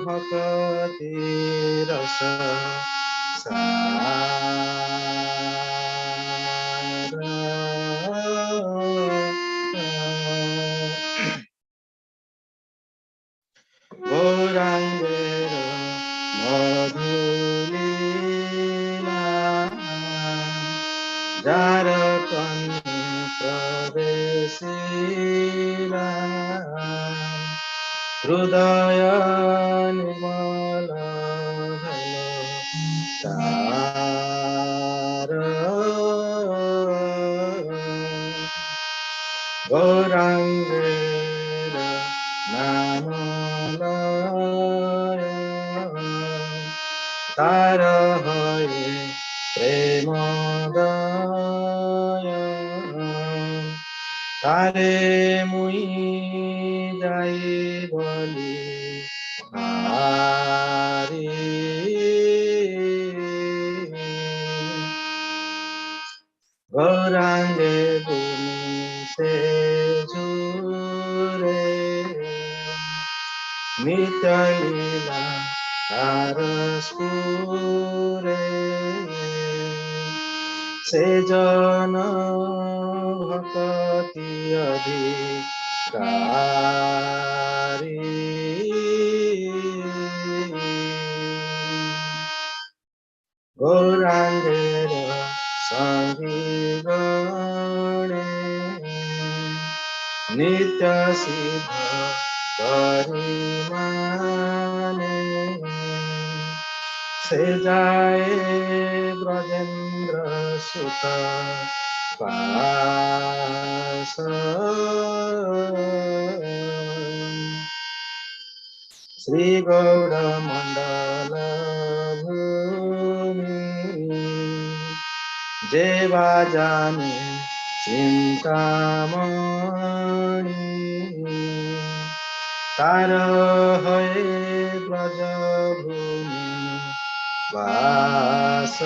भक्ति रस गौराङ्गेर मधुलीला जार कन्ने प्रवेशिला हृदय निर्मल तार गौराङ्गेर नामलय तार हरे प्रेमदय तारे मुई जाई बलि हारी गौराङ्गे गुनी से जुरे नित्य लीला तारस्पुरे से जन भक्ति अधिकारी गौराङ्गेर सङ्गीगणे नित्य सिद्ध परिमाने से जाए ब्रजेन्द्र सुत पास श्री गौर मंडल भूमि जे बाजाने चिंतामणि तार हये ब्रज भूमि वास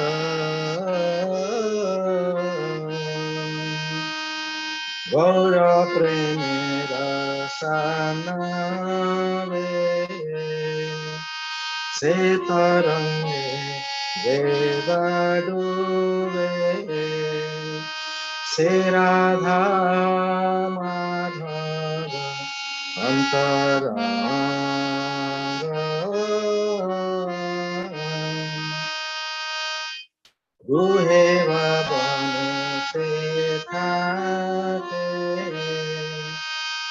गौर प्रेमेर सानवे से तरंगे वेदा डूबे से राधा माधव अंतरंग गुहे बने से थाते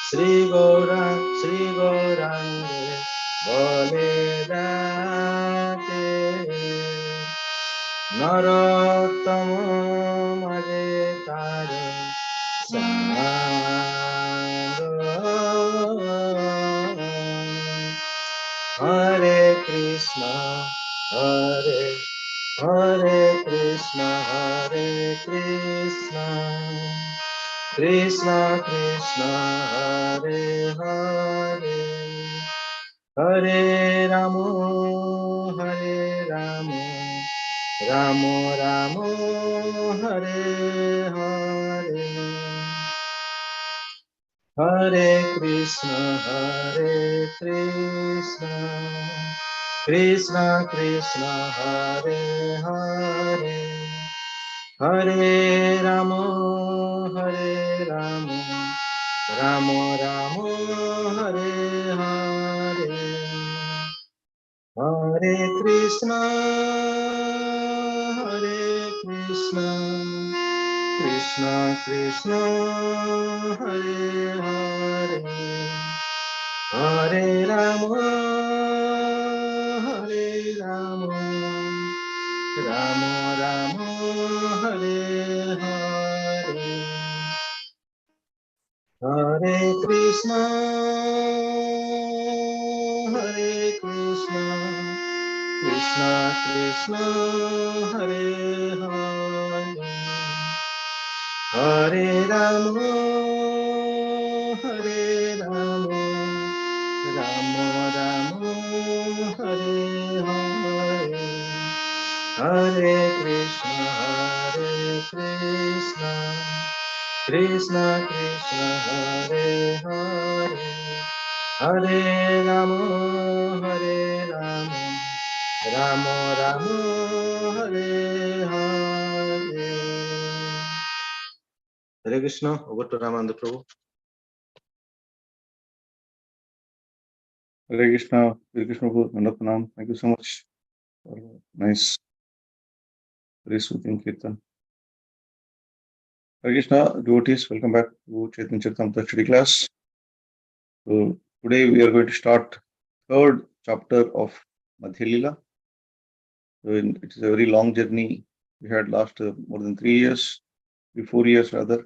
श्री गौरांगे बोले दाते नरोत्तम मजे तार संग हरे Krishna Hare Hare Krishna Krishna Krishna Hare Hare Hare Ram Ram Ram Hare Hare Hare Krishna Krishna Krishna Hare Hare Hare Ram Ram Ram Hare Hare Hare Krishna Krishna Krishna Hare Hare Hare Ram Ram Ram Hare Hare Hare Krishna Krishna Krishna Hare Hare Hare Ram Ram Ram Hare Hare Hare Krishna Krishna Krishna Hare Hare Hare Ram Ramo Ramo Hare Hare. Hare Krishna. Over to Ramananda Prabhu. Hare Krishna, Nandapanam. Thank you so much for nice, very soothing kirtan. Hare Krishna, devotees, welcome back to Chaitanya Charitamrita study class. So today we are going to start third chapter of Madhya Lila. So it is a very long journey. We had last more than 3 years, 4 years rather.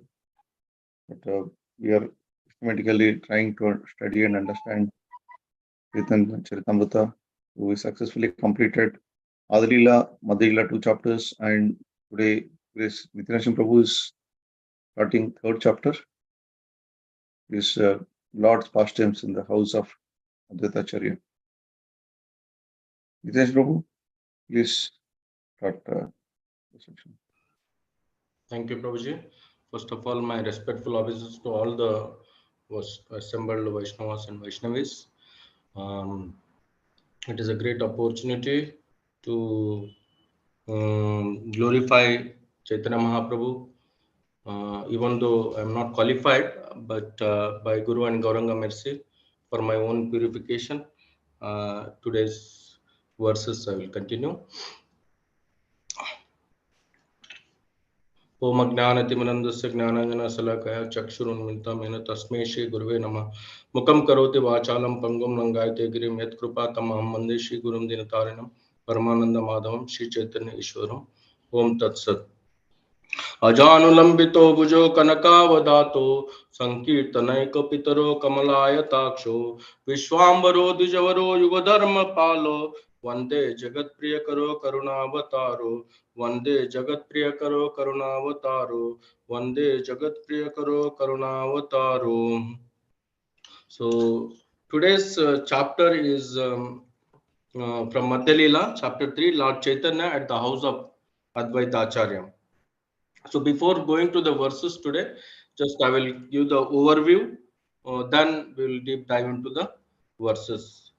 But we are systematically trying to study and understand Chaitanya Charitamrita. So we successfully completed Adilila, Madhya 2 chapters, and today Nitya Prabhu is starting third chapter. Is Lord's pastimes in the house of Advaitacharya. Nitya Prabhu, please start the section. Thank you, Prabhuji. First of all, my respectful obeisances to all the assembled Vaishnavas and Vaishnavis. It is a great opportunity to glorify Chaitanya Mahaprabhu. Even though I am not qualified, but by Guru and Gauranga mercy, for my own purification, today's verses I will continue. ओम अज्ञानतिमिरन्दस्य ज्ञानाञ्जनशलाकया चक्षुरुन्मिलितं येन तस्मै श्री गुरुवे नमः मुखं करोति वाचालं पंगुं लंघयते गिरिं यत्कृपातमहं वन्दे श्री गुरुं दीनतारिणं परमानन्दमाधवं श्री चैतन्य ईश्वरम् ओम तत्सत् अजानुलंबितो भुजो कनकावदातो संकीर्तनैकपितरो कमलायताक्षो विश्वाम्बरो द्विजवरो युगधर्मपालो वंदे जगत्प्रियकरो करुणावतारो वंदे जगत्प्रियकरो करुणावतारो वंदे जगत्प्रियकरो करुणावतारो. So today's chapter is from Madhya Lila, chapter 3, Lord Chaitanya at the house of Advaita Acharya. So before going to the verses today, just I will give the overview. Then we will deep dive into the verses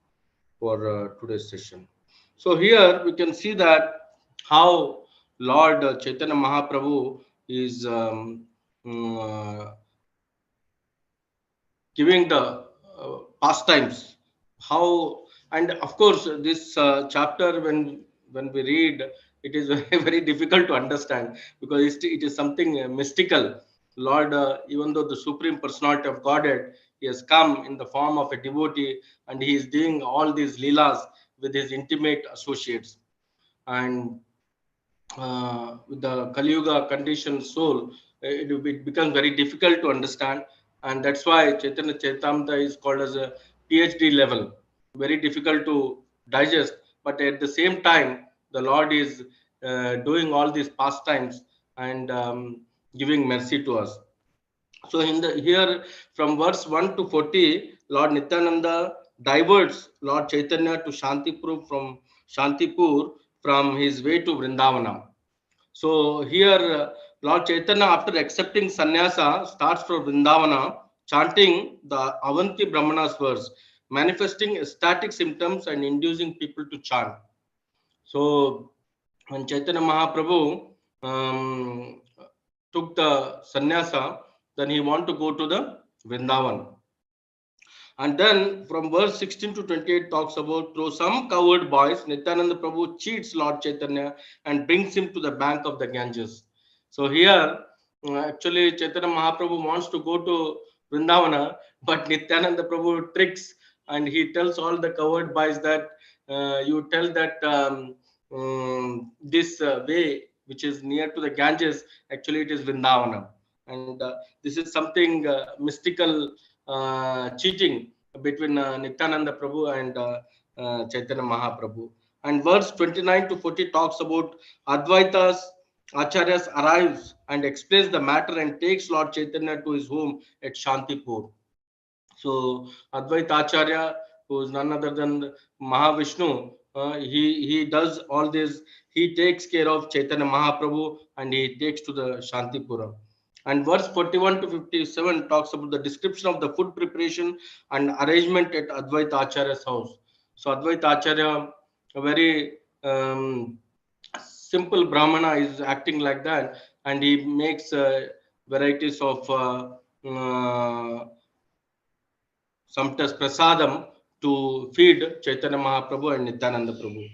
for today's session. So here we can see that how Lord Chaitanya Mahaprabhu is giving the pastimes. How, and of course this chapter when we read, it is very difficult to understand because it is something mystical. Lord, even though the supreme personality of Godhead, he has come in the form of a devotee and he is doing all these leelas with his intimate associates. And with the Kali Yuga conditioned soul, it becomes very difficult to understand, and that's why Chaitanya Charitamrita is called as a PhD level, very difficult to digest. But at the same time, the Lord is doing all these pastimes and giving mercy to us. So in the here from verse 1 to 40, Lord Nityananda diverts Lord Chaitanya to Shantipur from his way to Vrindavana. So here, Lord Chaitanya, after accepting sannyasa, starts for Vrindavana, chanting the Avanti Brahmana's verse, manifesting ecstatic symptoms and inducing people to chant. So when Chaitanya Mahaprabhu took the sannyasa, then he wanted to go to the Vrindavan. And then from verse 16 to 28 talks about through some coward boys, Nityananda Prabhu cheats Lord Chaitanya and brings him to the bank of the Ganges. So here, actually Chaitanya Mahaprabhu wants to go to Vrindavana, but Nityananda Prabhu tricks and he tells all the coward boys that you tell that this way which is near to the Ganges, actually it is Vrindavana. And this is something mystical cheating between Nityananda Prabhu and Chaitanya Mahaprabhu. And verse 29 to 40 talks about Advaita's Acharyas arrives and explains the matter and takes Lord Chaitanya to his home at Shantipur. So Advaita Acharya, who is none other than Mahavishnu, he does all this. He takes care of Chaitanya Mahaprabhu and he takes to the Shantipura. And verse 41 to 57 talks about the description of the food preparation and arrangement at Advaita Acharya's house. So Advaita Acharya, a very um, simple Brahmana is acting like that, and he makes varieties of sometimes prasadam to feed Chaitanya Mahaprabhu and Nityananda Prabhu.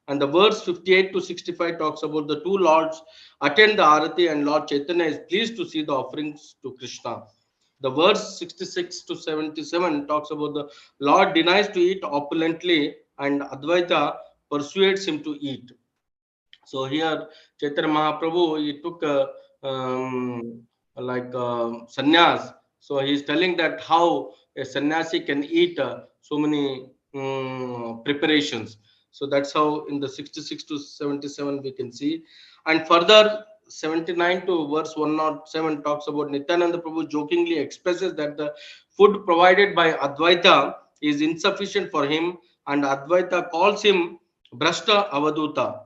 And the verse 58 to 65 talks about the two lords attend the Arati, and Lord Chaitanya is pleased to see the offerings to Krishna. The verse 66 to 77 talks about the Lord denies to eat opulently, and Advaita persuades him to eat. So here, Chaitanya Mahaprabhu, he took like sannyas. So he's telling that how a sannyasi can eat so many preparations. So that's how in the 66 to 77 we can see. And further, 79 to verse 107 talks about Nityananda Prabhu jokingly expresses that the food provided by Advaita is insufficient for him, and Advaita calls him Brashta Avaduta,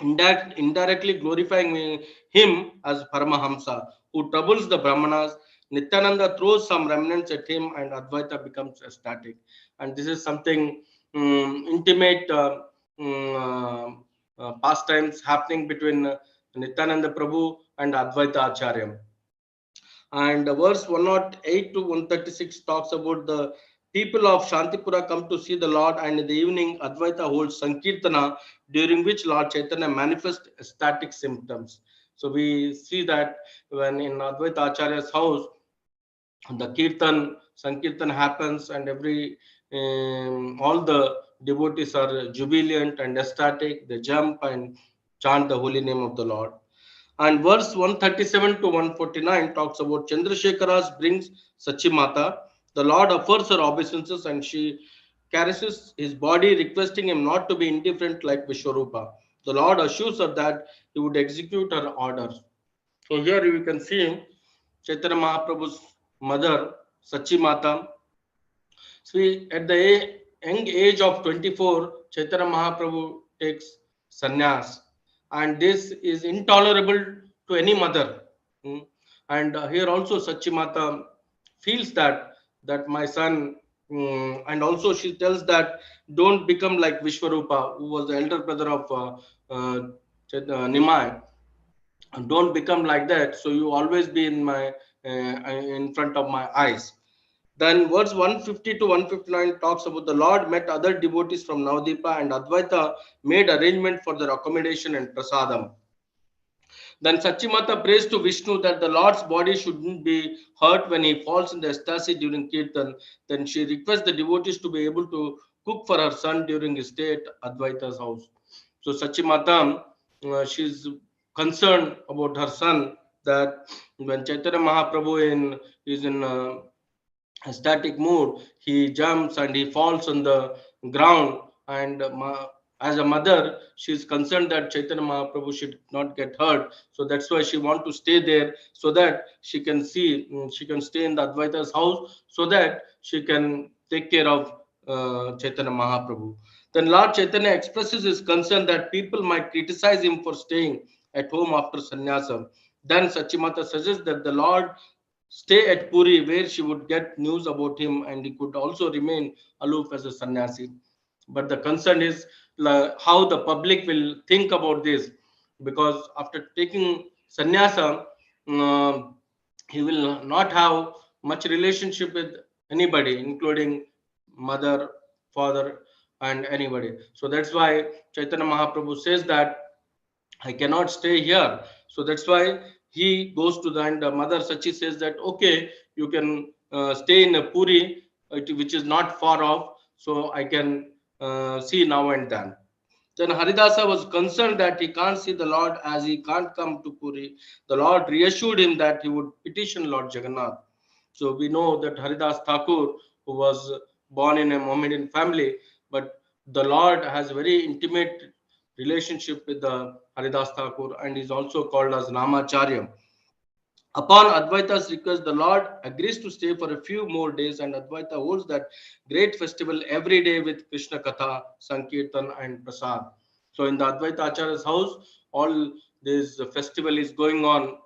indirectly glorifying him as Paramahamsa, who troubles the Brahmanas. Nityananda throws some remnants at him, and Advaita becomes ecstatic. And this is something intimate pastimes happening between Nityananda Prabhu and Advaita Acharya. And verse 108 to 136 talks about the people of Shantipura come to see the Lord, and in the evening Advaita holds Sankirtana, during which Lord Chaitanya manifests ecstatic symptoms. So we see that when in Advaita Acharya's house, the Sankirtan happens, and all the devotees are jubilant and ecstatic. They jump and chant the holy name of the Lord. And verse 137 to 149 talks about Chandrasekhara's brings Sachimata. The Lord offers her obeisances, and she caresses his body, requesting him not to be indifferent like Vishwarupa. The Lord assures her that he would execute her orders. So here you can see Chaitanya Mahaprabhu's mother, Sachimata. See, at the young age of 24, Chaitanya Mahaprabhu takes sannyas, and this is intolerable to any mother. Mm. And here also Sachimata feels that my son, and also she tells that don't become like Vishwarupa, who was the elder brother of Nimai. Don't become like that. So you always be in front of my eyes. Then verse 150 to 159 talks about the Lord met other devotees from Navadipa, and Advaita made arrangement for their accommodation and prasadam. Then Sachimata prays to Vishnu that the Lord's body shouldn't be hurt when he falls in the ecstasy during Kirtan. Then she requests the devotees to be able to cook for her son during his stay at Advaita's house. So Sachimata, she's concerned about her son, that when Chaitanya Mahaprabhu is in static mood, he jumps and he falls on the ground. And as a mother, she is concerned that Chaitanya Mahaprabhu should not get hurt. So that's why she wants to stay there, so that she can she can stay in the Advaita's house, so that she can take care of Chaitanya Mahaprabhu. Then Lord Chaitanya expresses his concern that people might criticize him for staying at home after sannyasa. Then Sachimata suggests that the Lord stay at Puri, where she would get news about him, and he could also remain aloof as a sannyasi. But the concern is how the public will think about this, because after taking sannyasa, uh, he will not have much relationship with anybody, including mother, father, and anybody. So that's why Chaitanya Mahaprabhu says that I cannot stay here. So that's why he goes to the, and mother Sachi says that okay, you can stay in a Puri, which is not far off, so I can see now and then. Then Haridasa was concerned that he can't see the Lord as he can't come to Puri. The Lord reassured him that he would petition Lord Jagannath. So we know that Haridas Thakur, who was born in a Mohammedan family, but the Lord has a very intimate relationship with the Haridas Thakur, and is also called as Ramacharya. Upon Advaita's request, the Lord agrees to stay for a few more days, and Advaita holds that great festival every day with Krishna Katha, Sankirtan, and Prasad. So in the Advaita Acharya's house, all this festival is going on,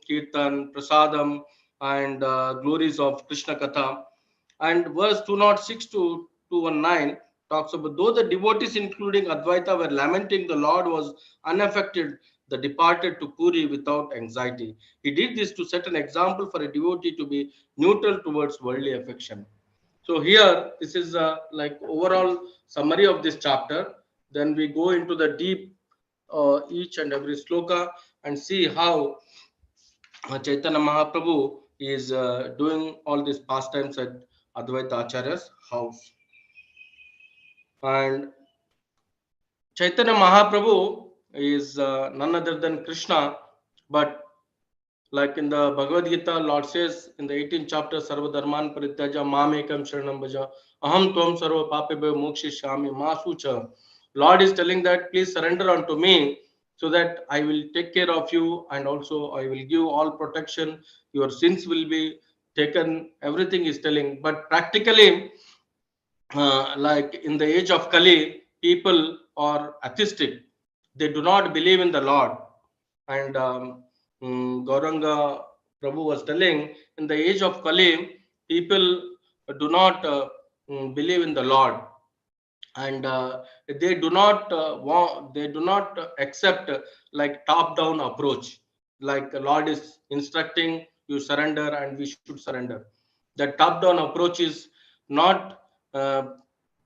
Kirtan, Prasadam, and glories of Krishna Katha. And verse 206 to 219 talks about, though the devotees, including Advaita, were lamenting, the Lord was unaffected. The departed to Puri without anxiety. He did this to set an example for a devotee to be neutral towards worldly affection. So here, this is like overall summary of this chapter. Then we go into the deep each and every sloka and see how Chaitanya Mahaprabhu is doing all these pastimes at Advaita Acharya's house. And Chaitanya Mahaprabhu is none other than Krishna, but like in the Bhagavad Gita, Lord says in the 18th chapter, Sarva Dharman Parityaja Mamekam Sharanam Bhaja Aham Tvam Sarva Papebhyo Mokshishami Masucha. Lord is telling that please surrender unto me so that I will take care of you and also I will give all protection. Your sins will be taken. Everything is telling. But practically, like in the age of Kali, people are atheistic. They do not believe in the Lord. And Gauranga Prabhu was telling, in the age of Kali, people do not believe in the Lord, and they do not accept like top down approach, like the Lord is instructing you surrender and we should surrender. The top down approach is not uh,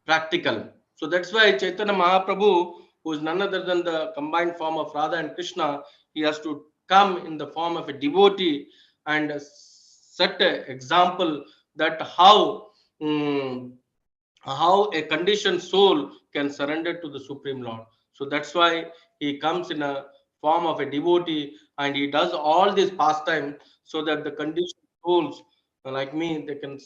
practical. So that's why Chaitanya Mahaprabhu, who is none other than the combined form of Radha and Krishna, he has to come in the form of a devotee and set an example that mm, how a conditioned soul can surrender to the Supreme Lord. So that's why he comes in a form of a devotee and he does all this pastime so that the conditioned souls like me, they can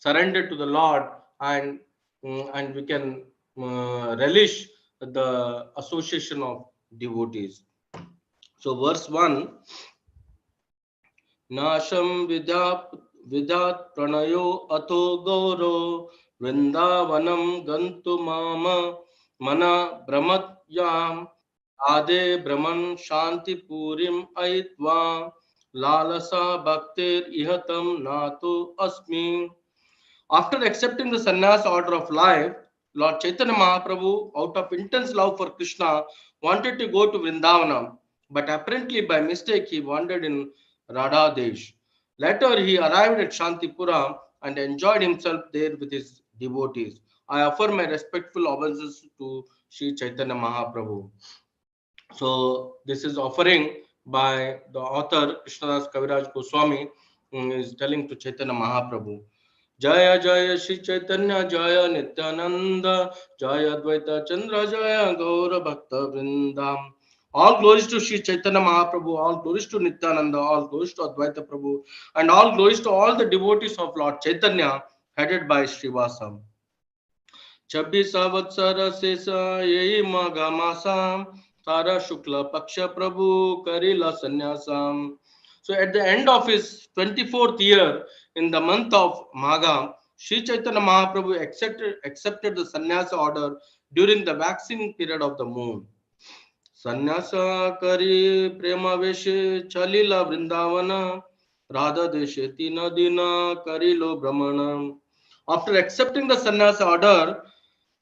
surrender to the Lord, and and we can relish the association of devotees. So verse 1, नाशम विद्यात प्रणयो अतो गौरो वृंदावनम गंतुमाम मन भ्रमत्याम आदे भ्रमण शांति Purim अयित्वा लालसा भक्तिर इहतम नातो अस्मि. After accepting the sannyas order of life, Lord Chaitanya Mahaprabhu, out of intense love for Krishna, wanted to go to Vrindavanam, but apparently by mistake he wandered in Radhadesh. Later he arrived at Shantipura and enjoyed himself there with his devotees. I offer my respectful obeisances to Sri Chaitanya Mahaprabhu. So this is offering by the author Krishnadas Kaviraj Goswami, is telling to Chaitanya Mahaprabhu. जय जय श्री चैतन्य जय नित्यानंद जय अद्वैत चंद्र जय गौर भक्त वृंदाम. All glories to Sri Chaitanya Mahaprabhu, all glories to Nityananda, all glories to Advaita Prabhu, and all glories to all the devotees of Lord Chaitanya, headed by Srivasa. 26 वत्सर शेष यही मघ मासा तारा शुक्ल पक्ष प्रभु करिला संन्यासम. So at the end of his 24th year, in the month of Magha, Sri Chaitanya Mahaprabhu accepted the sannyasa order during the waxing period of the moon. Sannyasa kari prema veshe chalila vrindavana radha deshe tina dina karilo brahmana. After accepting the sannyasa order,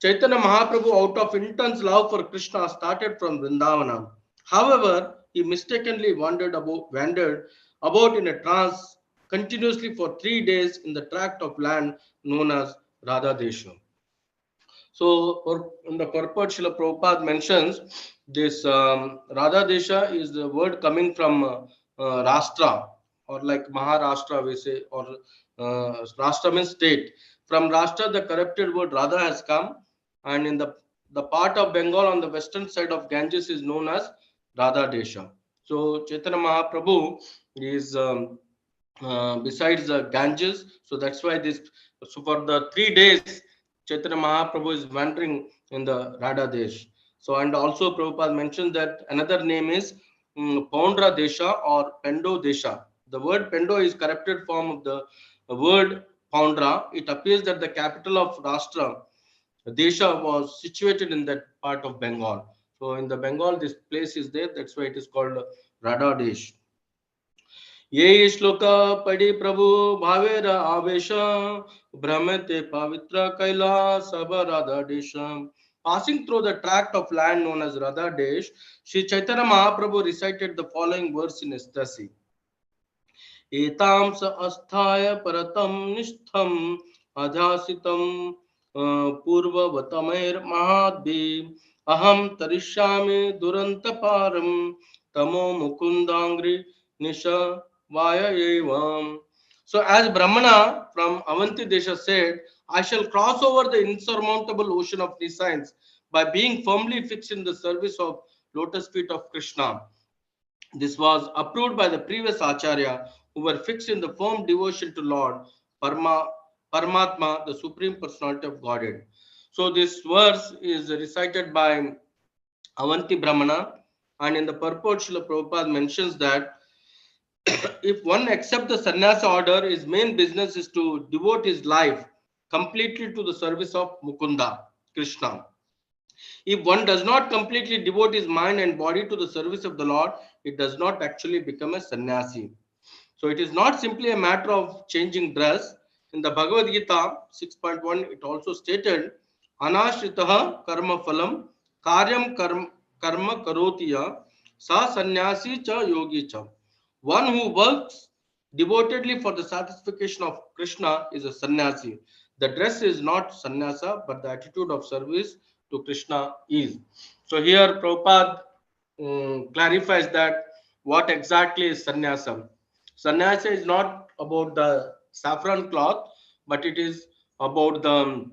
Chaitanya Mahaprabhu, out of intense love for Krishna, started from Vrindavana. However, he mistakenly wandered about in a trance continuously for 3 days in the tract of land known as Radha-desha. So, in the purport, Srila Prabhupada mentions this Radha-desha is the word coming from Rashtra, or like Maharashtra, we say, or Rashtra means state. From Rashtra, the corrupted word Radha has come, and in the part of Bengal on the western side of Ganges is known as Radha-desha. So, Chaitanya Mahaprabhu is besides the Ganges, so that's why this. So for the 3 days, Chaitanya Mahaprabhu is wandering in the Radha Desh. So and also Prabhupada mentioned that another name is Poundra Desha or Pendo Desha. The word Pendo is corrupted form of the word Poundra. It appears that the capital of Rashtra, Desha, was situated in that part of Bengal. So in the Bengal, this place is there. That's why it is called Radha Desh. ये श्लोक पढ़ी प्रभु भावेर आवेश भ्रमते पवित्र Kailash Radhadesh. Passing through the tract of land known as Radhadesh, Sri Chaitanya Mahaprabhu recited the following verse in ecstasy. एतां स अस्थाय परतं निष्ठं अध्यासितं पूर्ववतमैर्महाद्भि अहं तरिष्यामि दुरन्तपारं तमो मुकुन्दाङ्घ्रि निशवाय एवम्. So as Brahmana from Avanti Desha said, I shall cross over the insurmountable ocean of nescience by being firmly fixed in the service of lotus feet of Krishna. This was approved by the previous Acharya who were fixed in the firm devotion to Lord Paramatma, the Supreme Personality of Godhead. So this verse is recited by Avanti Brahmana, and in the purport Srila Prabhupada mentions that if one accepts the sannyasa order, his main business is to devote his life completely to the service of Mukunda, Krishna. If one does not completely devote his mind and body to the service of the Lord, it does not actually become a sannyasi. So it is not simply a matter of changing dress. In the Bhagavad Gita 6.1, it also stated, Anashritaha karma phalam karyam karma karotiya sa sannyasi cha yogi cha. One who works devotedly for the satisfaction of Krishna is a sannyasi. The dress is not sannyasa, but the attitude of service to Krishna is. So here Prabhupada clarifies that what exactly is sannyasa. Sannyasa is not about the saffron cloth, but it is about the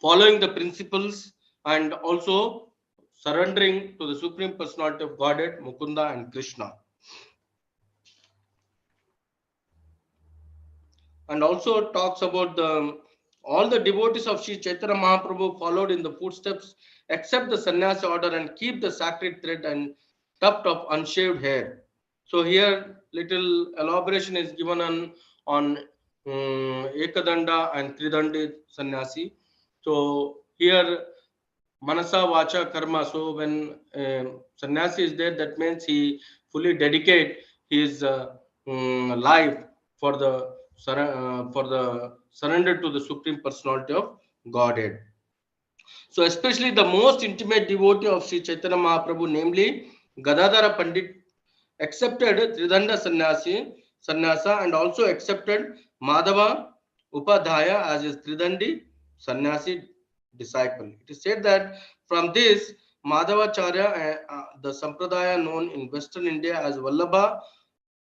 following the principles and also surrendering to the Supreme Personality of Godhead, Mukunda and Krishna. And also talks about the all the devotees of Sri Chaitanya Mahaprabhu followed in the footsteps, accept the sannyasa order and keep the sacred thread and tuft of unshaved hair. So here little elaboration is given on Ekadanda and Tridandi sannyasi. So here Manasa Vacha Karma. So when sannyasi is there, that means he fully dedicate his life for the surrender to the Supreme Personality of Godhead. So especially the most intimate devotee of Sri Chaitanya Mahaprabhu, namely Gadadhara Pandit, accepted Tridanda sannyasa and also accepted Madhava Upadhyaya as his Tridandi sannyasi disciple. It is said that from this Madhavacharya, the sampradaya known in Western India as Vallabha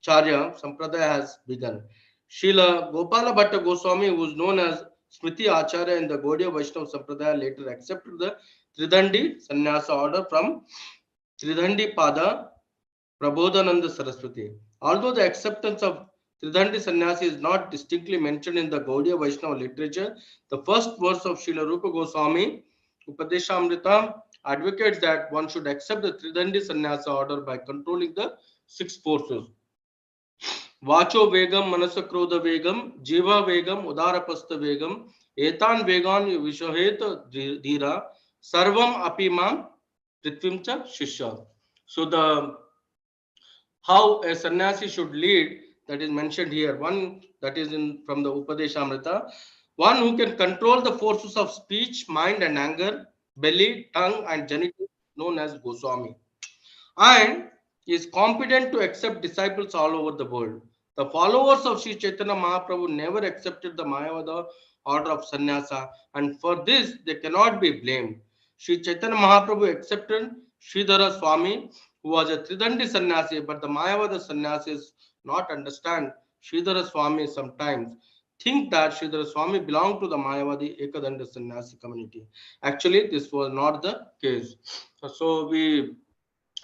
Charya Sampradaya has begun. Srila Gopala Bhatta Goswami, who was known as Smriti Acharya in the Gaudiya Vaishnava Sampradaya, later accepted the Tridandi sannyasa order from Tridandi Pada Prabodhananda Saraswati. Although the acceptance of Tridandi sannyasi is not distinctly mentioned in the Gaudiya Vaishnava literature, the first verse of Srila Rupa Goswami, Upadeshamrita, advocates that one should accept the Tridandi sannyasa order by controlling the six forces. वाचो वेगम मनस क्रोध वेगम जीवा वेगम उदारपस्त वेगम एतान वेगान विषहेत धीरा सर्वम अपि माम पृथ्वीम च शिष्य. So the how a sannyasi should lead, that is mentioned here. One that is in from the Upadeshamrita. One who can control the forces of speech, mind and anger, belly, tongue and genitals, known as Goswami, and is competent to accept disciples all over the world. The followers of Sri Chaitanya Mahaprabhu never accepted the Mayavada order of sannyasa, and for this they cannot be blamed. Sri Chaitanya Mahaprabhu accepted Sridhara Swami, who was a Tridandi sannyasi, but the Mayavada sannyasis not understand Sridhara Swami sometimes think that Sridhara Swami belonged to the Mayavadi Ekadanda sannyasi community. Actually, this was not the case. So we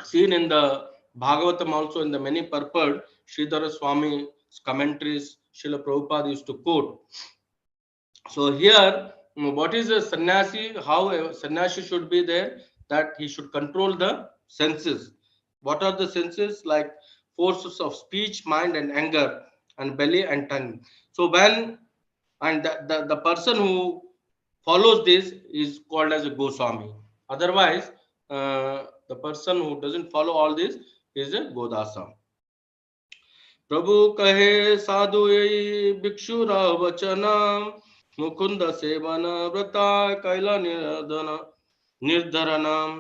seen in the Bhagavatam also in the many purport, Sridhara Swami's commentaries, Srila Prabhupada used to quote. So here, what is a sannyasi? How a sannyasi should be there? That he should control the senses. What are the senses? Like forces of speech, mind and anger and belly and tongue. So when, and the person who follows this is called as a Goswami. Otherwise, the person who doesn't follow all this is a Godasa. प्रभु कहे साधु यही भिक्षु वचना Mukund seven Vrata Kaila निर्धरणam.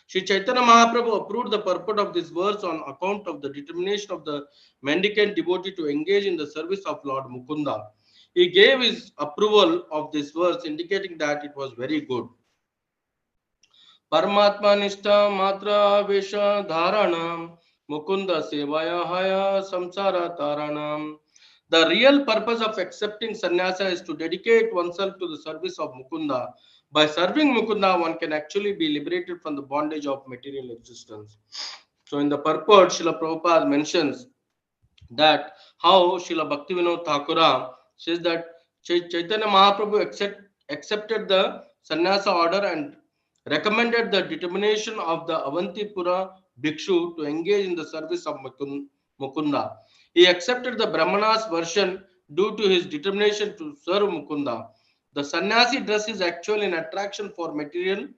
Sri Chaitanya Mahaprabhu approved the purport of this verse on account of the determination of the mendicant devotee to engage in the service of Lord Mukunda. He gave his approval of this verse, indicating that it was very good. Paramatma Nishta Matra Vesha Dharanam Mukunda Sevaya Haya Samsara Taranam. The real purpose of accepting sannyasa is to dedicate oneself to the service of Mukunda. By serving Mukunda, one can actually be liberated from the bondage of material existence. So, in the purport, Srila Prabhupada mentions that how Srila Bhaktivinoda Thakura says that Chaitanya Mahaprabhu accepted the sannyasa order and recommended the determination of the Avantipura bhikshu to engage in the service of Mukunda. He accepted the Brahmana's version due to his determination to serve Mukunda. The sannyasi dress is actually an attraction for material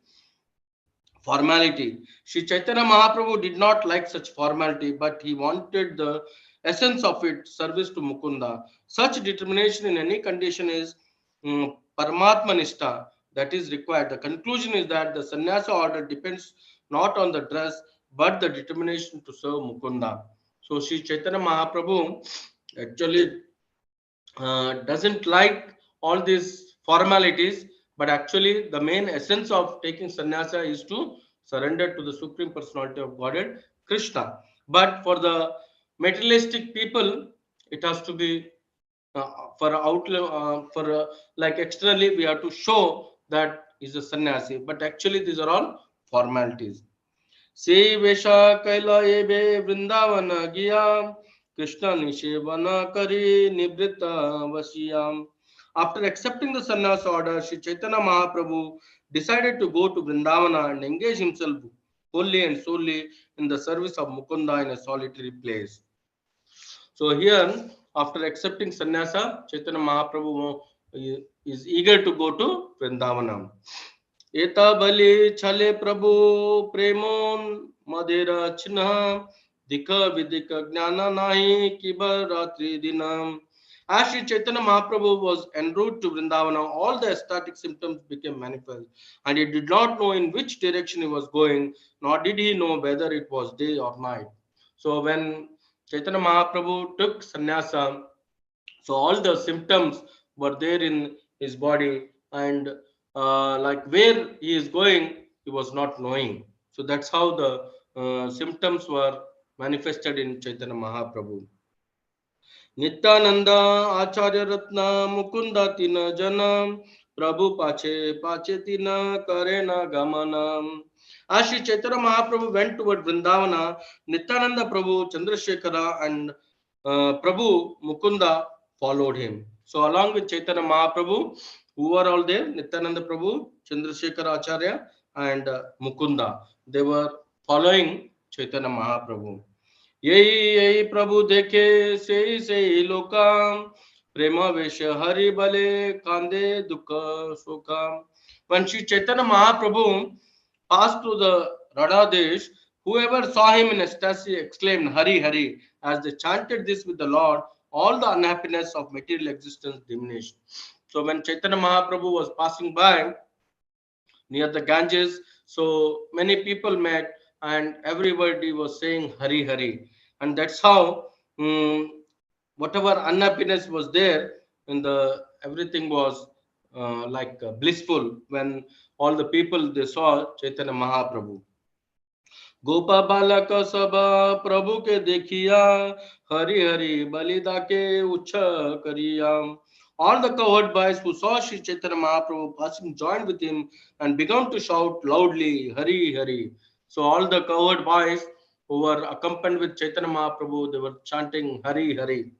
formality. Sri Chaitanya Mahaprabhu did not like such formality, but he wanted the essence of it, service to Mukunda. Such determination in any condition is Paramatma Nishta that is required. The conclusion is that the sannyasa order depends not on the dress, but the determination to serve Mukunda. So Sri Chaitanya Mahaprabhu actually doesn't like all these formalities, but actually the main essence of taking sannyasa is to surrender to the Supreme Personality of Godhead, Krishna. But for the materialistic people, it has to be for for like externally we have to show that is a sannyasi, but actually these are all formalities. से वेशा कैला एबे वृंदावन गिया कृष्ण निषेवन करी निवृत्त वशियाम. After accepting the sannyas order, Sri Chaitanya Mahaprabhu decided to go to Vrindavana and engage himself wholly and solely in the service of Mukunda in a solitary place. So here, after accepting sannyasa, Chaitanya Mahaprabhu is eager to go to Vrindavana. एता बलि छले प्रभु प्रेमोन मदेर चिन्ह दिख विदिक ज्ञान नाहि किबर रात्रि dinam. As Sri Chaitanya Mahaprabhu was en route to Vrindavana, all the ecstatic symptoms became manifest, and he did not know in which direction he was going, nor did he know whether it was day or night. So when Chaitanya Mahaprabhu took sannyasa, so all the symptoms were there in his body, and like where he is going, he was not knowing. So that's how the symptoms were manifested in Chaitanya Mahaprabhu. Nityananda Acharya Ratna Mukunda Tina Janam Prabhu Pache Pache Tina Karena Gamanam. As Sri Chaitanya Mahaprabhu went toward Vrindavana, Nityananda Prabhu, Chandrasekhara, and Prabhu Mukunda followed him. So, along with Chaitanya Mahaprabhu, who were all there? Nityananda Prabhu, Chandrasekhara Acharya, and Mukunda. They were following Chaitanya Mahaprabhu. यही यही प्रभु देखे से ही लोका प्रेम वेश हरि बले कांदे दुख सुखम. When Sri Chaitanya Mahaprabhu passed through the Radhadesh, whoever saw him in ecstasy exclaimed Hari Hari. As they chanted this with the Lord, all the unhappiness of material existence diminished. So when Chaitanya Mahaprabhu was passing by near the Ganges, so many people met and everybody was saying Hari Hari, and that's how whatever unhappiness was there in the everything was blissful when all the people they saw Chaitanya Mahaprabhu. Gopa बालक सब प्रभु के देखिया हरि हरि बलिदा के उच्च करिया. All the cowherd boys who saw Sri Chaitanya Mahaprabhu passing joined with him and began to shout loudly, Hari Hari. So all the cowherd boys who were accompanied with Chaitanya Mahaprabhu, they were chanting Hari Hari.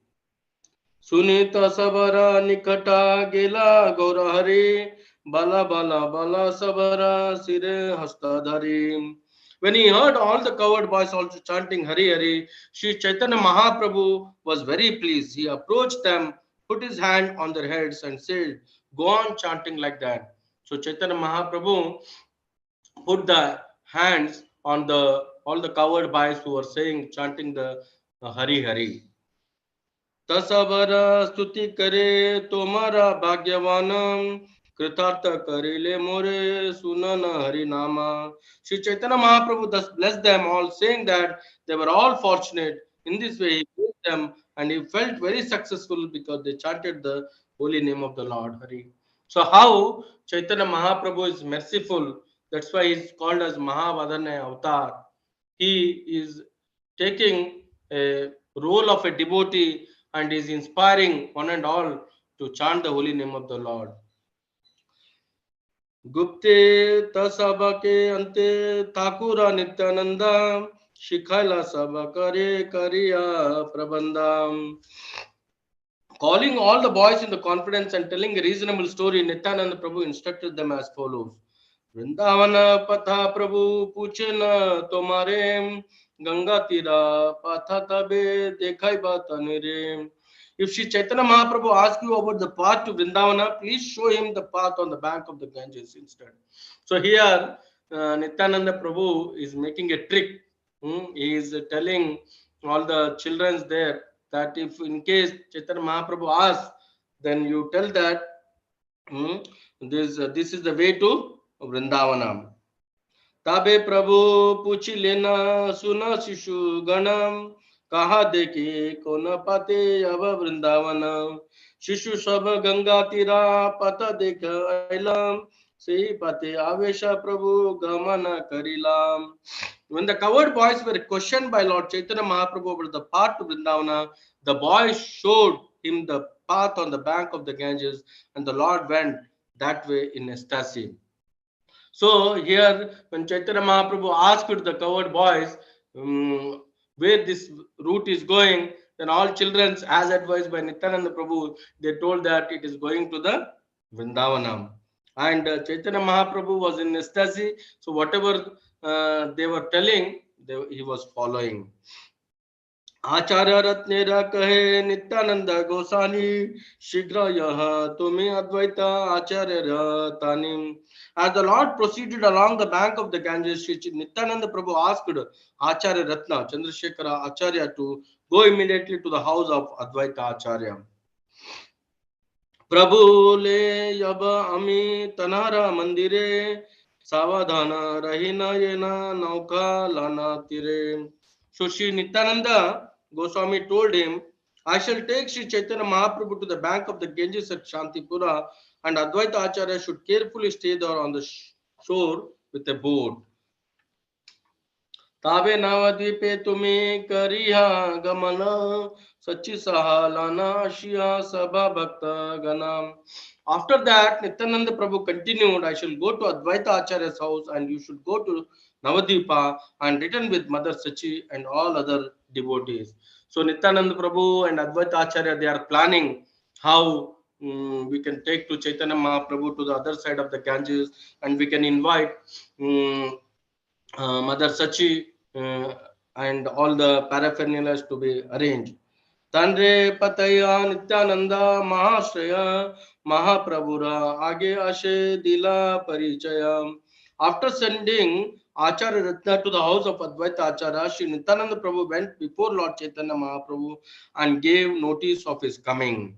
Sunita sabara nikata gela gaura Hari, bala bala bala sabara sire hastadhari. When he heard all the cowherd boys also chanting Hari Hari, Sri Chaitanya Mahaprabhu was very pleased. He approached them, put his hand on their heads and said, go on chanting like that. So Chaitanya Mahaprabhu put the hands on the all the cowherd boys who were saying, chanting the Hari Hari. तसबर स्तुति करे तुम्हारा भाग्यवान कृतार्थ करेले मोरे सुनन हरि नामा. Sri Chaitanya Mahaprabhu thus blessed them all, saying that they were all fortunate. In this way, he blessed them and he felt very successful because they chanted the holy name of the Lord Hari. So, how Chaitanya Mahaprabhu is merciful, that's why he is called as Mahavadana Avatar. He is taking a role of a devotee and is inspiring one and all to chant the holy name of the Lord. Gupte तसब के अंते ठाकुर नित्यानंदा शिखला सब करे करिया प्रबंधा. Calling all the boys in the confidence and telling a reasonable story, Nityananda Prabhu instructed them as follows. Vrindavan पथा प्रभु पूछे न तुम्हारे गंगा तीरा पथा तबे देखा बात रे. If Sri Chaitanya Mahaprabhu asks you about the path to Vrindavana, please show him the path on the bank of the Ganges instead. So here, Nityananda Prabhu is making a trick. He is telling all the children there that if in case Chaitanya Mahaprabhu asks, then you tell that this is the way to Vrindavana. ताबे प्रभु पूछी लेना सुना शिशु गणम कहा देखे को न पाते अब वृंदावन. शिशु सब गंगा तीरा पता देख अइलाम से पाते आवेश प्रभु गमन करिलाम. When the cowherd boys were questioned by Lord Chaitanya Mahaprabhu about the path to Vrindavana, the boys showed him the path on the bank of the Ganges, and the Lord went that way in ecstasy. So here, when Chaitanya Mahaprabhu asked the cowherd boys where this route is going, then all children, as advised by Nityananda Prabhu, they told that it is going to the Vrindavanam. And Chaitanya Mahaprabhu was in ecstasy, so whatever they were telling, he was following. आचार्य रत्नेरा कहे नित्यानंद गोसानी शीघ्र यह तुम्हें अद्वैत आचार्य Ratani. As the Lord proceeded along the bank of the Ganges, Sri Nityananda Prabhu asked Acharya Ratna Chandrasekhara Acharya to go immediately to the house of Advaita Acharya. प्रभु ले यब अमी तनारा मंदिरे सावधान रही न ये नौका लाना तीरे. So Sri Nityananda Goswami told him, I shall take Sri Chaitanya Mahaprabhu to the bank of the Ganges at Shantipura, and Advaita Acharya should carefully stay there on the shore with a boat. ताबे नवद्वीपे तुम्हें करिहा गमन सच्ची सहालाना शिया सभा भक्त गणम. After that, Nityananda Prabhu continued, I shall go to Advaita Acharya's house and you should go to Navadvipa and return with Mother Sachi and all other devotees. So Nityananda Prabhu and Advaita Acharya, they are planning how we can take to Chaitanya Mahaprabhu to the other side of the Ganges, and we can invite Mother Sachi and all the paraphernalia to be arranged. Tanre Pataya Nityananda Mahashraya Mahaprabhura Age Ashe Dila Parichaya. After sending Acharya Ratna to the house of Advaita Acharya, Sri Nityananda Prabhu went before Lord Chaitanya Mahaprabhu and gave notice of his coming.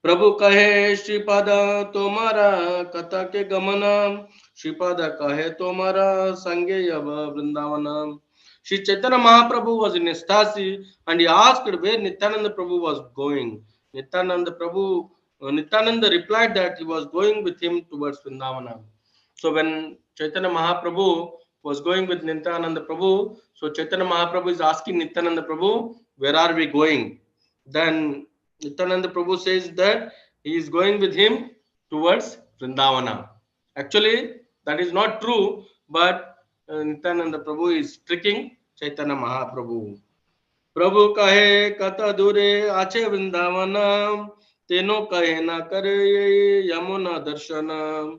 प्रभु कहे श्रीपाद तुम्हारा कथा के गमना श्रीपाद कहे तुम्हारा संगे अब Vrindavan. Sri Chaitanya Mahaprabhu was in ecstasy and he asked where Nityananda Prabhu was going. Nityananda replied that he was going with him towards Vrindavana. So when Chaitanya Mahaprabhu was going with Nityananda Prabhu, so Chaitanya Mahaprabhu is asking Nityananda Prabhu, where are we going? Then Nityananda Prabhu says that he is going with him towards Vrindavana. Actually, that is not true, but Nityananda Prabhu is tricking Chaitanya Mahaprabhu. Prabhu kahe kata dure ache Vrindavana teno kahe na kare yamuna darshana.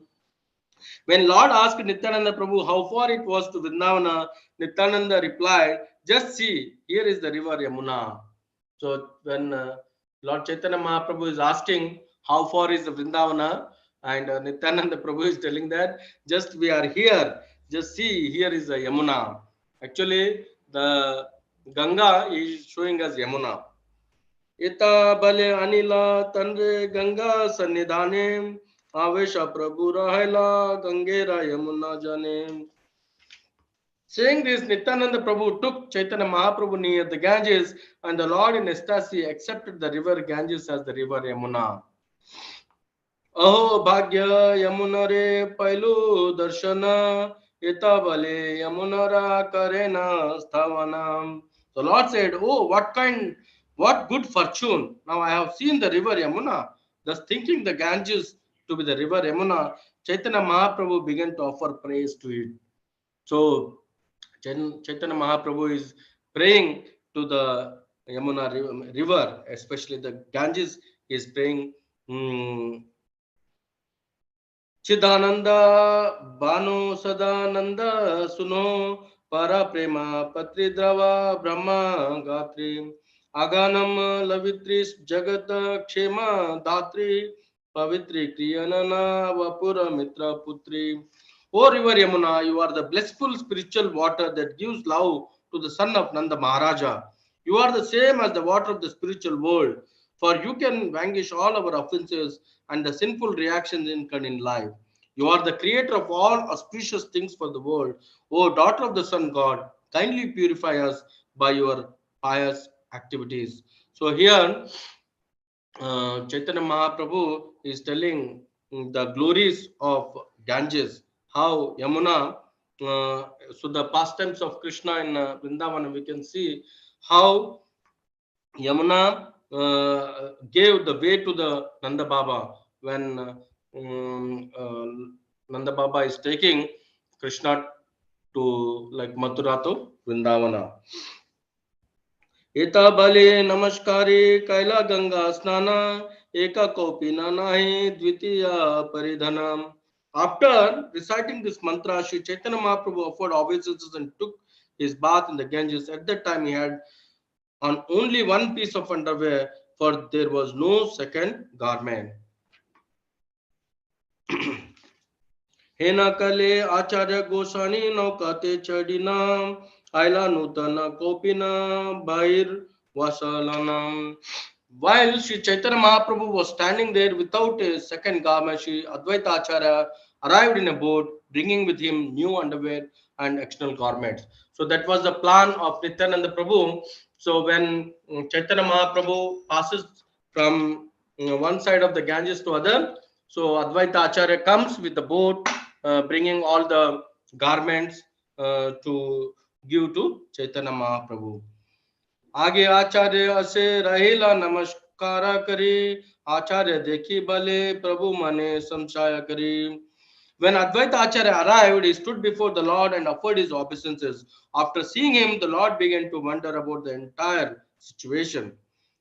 When Lord asked Nityananda Prabhu how far it was to Vrindavana, Nityananda replied, just see, here is the river Yamuna. So when Lord Chaitanya Mahaprabhu is asking how far is the Vrindavana, and Nityananda Prabhu is telling that just we are here, just see, here is the Yamuna. Actually, the Ganga is showing us Yamuna. इता बले अनिला तंद्रे गंगा सन्निधाने आवेश प्रभु रहला गंगेरा यमुना जाने. Saying this, Nityananda Prabhu took Chaitanya Mahaprabhu near the Ganges, and the Lord in ecstasy accepted the river Ganges as the river Yamuna. Aho Bhagya Yamuna re Pailu Darshana Ita Bale Yamunara Karena Sthavanam. The Lord said, "Oh, what good fortune! Now I have seen the river Yamuna." Thus, thinking the Ganges to be the river Yamuna, Chaitanya Mahaprabhu began to offer praise to it. So, Chaitanya Mahaprabhu is praying to the Yamuna river, especially the Ganges. He is praying. Chidananda Bano Sadananda Suno Para Prema Patri Drava Brahma Gatri Aganam Lavitris Jagata Kshema Datri Pavitri Kriyanana Vapura Mitra Putri. O river Yamuna, you are the blissful spiritual water that gives love to the son of Nanda Maharaja. You are the same as the water of the spiritual world, for you can vanquish all our offenses and the sinful reactions in life. You are the creator of all auspicious things for the world. O daughter of the sun God, kindly purify us by your pious activities. So here, Chaitanya Mahaprabhu is telling the glories of Ganges, how Yamuna, so the pastimes of Krishna in Vrindavan, we can see how Yamuna gave the way to the Nanda Baba when Nanda Baba is taking Krishna to like Mathura to Vrindavana. Eta bale namaskari kaila ganga snana eka kopina nahi dvitiya paridhanam. After reciting this mantra, Sri Chaitanya Mahaprabhu offered obeisances and took his bath in the Ganges. At that time, he had on only one piece of underwear, for there was no second garment. Hena kale acharya gosani naukate chadina aila nutana kopina bhair vasalanam. While Sri Chaitanya Mahaprabhu was standing there without a second garment, Sri Advaita Acharya arrived in a boat, bringing with him new underwear and external garments. So that was the plan of Nityananda Prabhu. So when Chaitanya Mahaprabhu passes from one side of the Ganges to other, so Advaita Acharya comes with the boat, bringing all the garments to give to Chaitanya Mahaprabhu. आगे आचार्य असे रहेला नमस्कारा करी आचार्य देखी बले प्रभु मने संशय करी. When Advaita Acharya arrived, he stood before the Lord and offered his obeisances. After seeing him, the Lord began to wonder about the entire situation.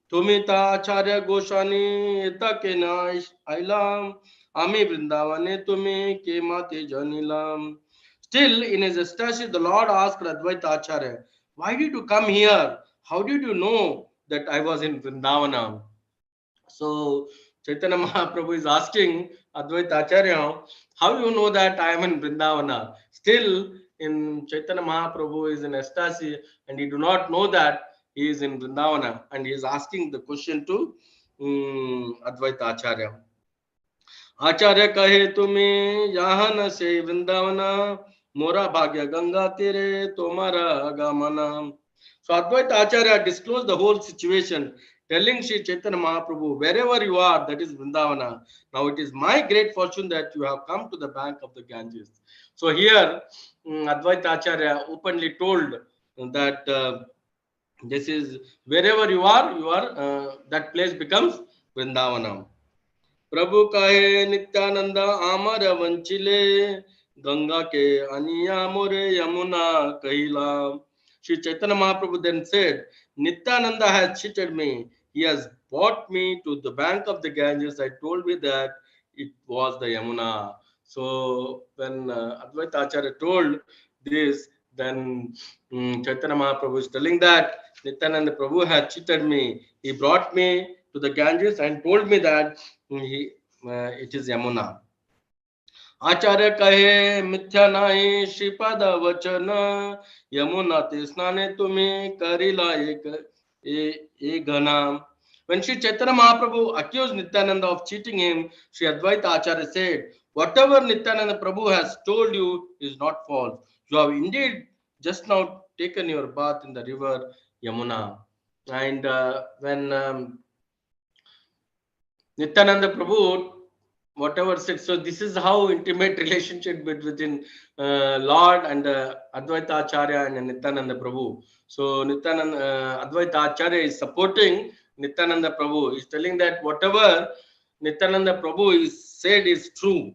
Tumita Acharya Goshani Eta ke na ailam Ami Vrindavane Tumi ke mate janilam. Still, in his ecstasy, the Lord asked Advaita Acharya, "Why did you come here? How did you know that I was in Vrindavana?" So Chaitanya Mahaprabhu is asking Advaita Acharya, "How you know that I am in Vrindavana?" Still, in Chaitanya Mahaprabhu is in ecstasy, and he do not know that he is in Vrindavana, and he is asking the question to Advaita Acharya. आचार्य कहे तुम्हें यहाँ न से वृंदावना मोरा भाग्य गंगा तेरे तुम्हारा गमना. So Advaita Acharya disclosed the whole situation, telling Sri Chaitanya Mahaprabhu, wherever you are, that is Vrindavana. Now it is my great fortune that you have come to the bank of the Ganges. So here Advaita Acharya openly told that this is wherever you are, that place becomes Vrindavana. प्रभु कहे नित्यानंद आमर वंचिले गंगा के अनिया मोरे यमुना कहिला. Sri Chaitanya Mahaprabhu then said, Nityananda has cheated me. He has brought me to the bank of the Ganges. I told me that it was the Yamuna. So when Advaita Acharya told this, then Chaitanya Mahaprabhu is telling that Nityananda Prabhu had cheated me. He brought me to the Ganges and told me that it is Yamuna. आचार्य कहे मिथ्या नाही श्रीपद वचन यमुना ते स्नाने तुम्हें करिला एक घना. When Sri Chaitanya Mahaprabhu accused Nityananda of cheating him, Sri Advaita Acharya said, whatever Nityananda Prabhu has told you is not false. You have indeed just now taken your bath in the river Yamuna. And when Nityananda Prabhu, whatever said, so this is how intimate relationship between Lord and Advaita Acharya and Nityananda Prabhu. So Nityananda, Advaita Acharya is supporting Nityananda Prabhu. He's telling that whatever Nityananda Prabhu is said is true,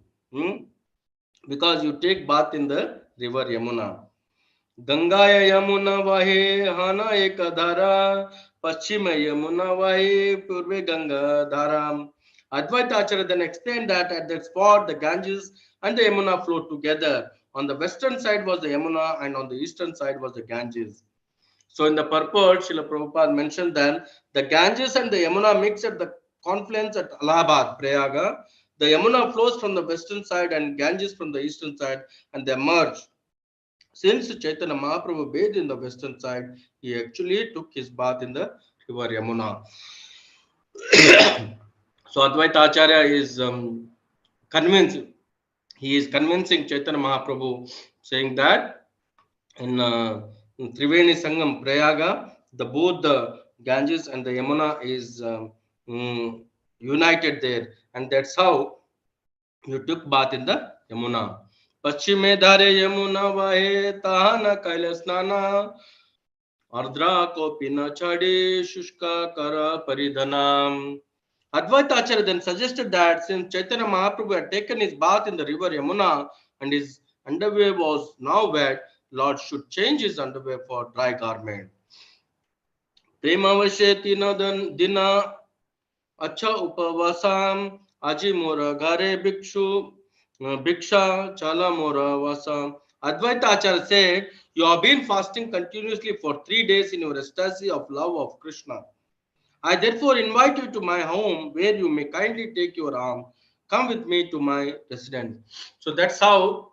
because you take bath in the river Yamuna. गंगाय Yamuna वाहे हाना एक धारा पश्चिम यमुना वाहे पूर्वे गंगा धारा. Advaita Acharya then explained that at that spot the Ganges and the Yamuna flowed together. On the western side was the Yamuna and on the eastern side was the Ganges. So in the purport, Srila Prabhupada mentioned that the Ganges and the Yamuna mix at the confluence at Allahabad, Prayaga. The Yamuna flows from the western side and Ganges from the eastern side, and they merge. Since Chaitanya Mahaprabhu bathed in the western side, he actually took his bath in the river Yamuna. So Advaita Acharya is convinced. He is convincing Chaitanya Mahaprabhu, saying that in Triveni Sangam Prayaga, both the Ganges and the Yamuna is united there, and that's how you took bath in the Yamuna. पश्चिमे धारे यमुना वाहे ताहा न कैल स्नाना अर्द्रा copy न छाड़े शुष्का कर परिधना. Advaita Acharya then suggested that since Chaitanya Mahaprabhu had taken his bath in the river Yamuna and his underwear was now wet, Lord should change his underwear for dry garment. Premavashe tina dina acha upavasam aji mora ghare bhikshu Bhiksha Chala Mora Vasa. Advaita Acharya said, you have been fasting continuously for 3 days in your ecstasy of love of Krishna. I therefore invite you to my home where you may kindly take your arm. Come with me to my residence. So that's how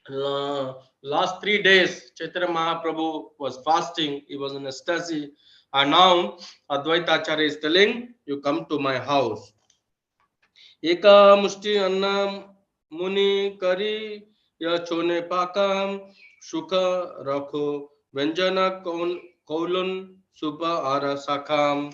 last 3 days Chaitanya Mahaprabhu was fasting. He was in ecstasy. And now Advaita Acharya is telling, you come to my house. Eka mushti annam मुनि करी या छोने पाकम सुख रखो व्यंजन कौलन सुबह आरा sakam.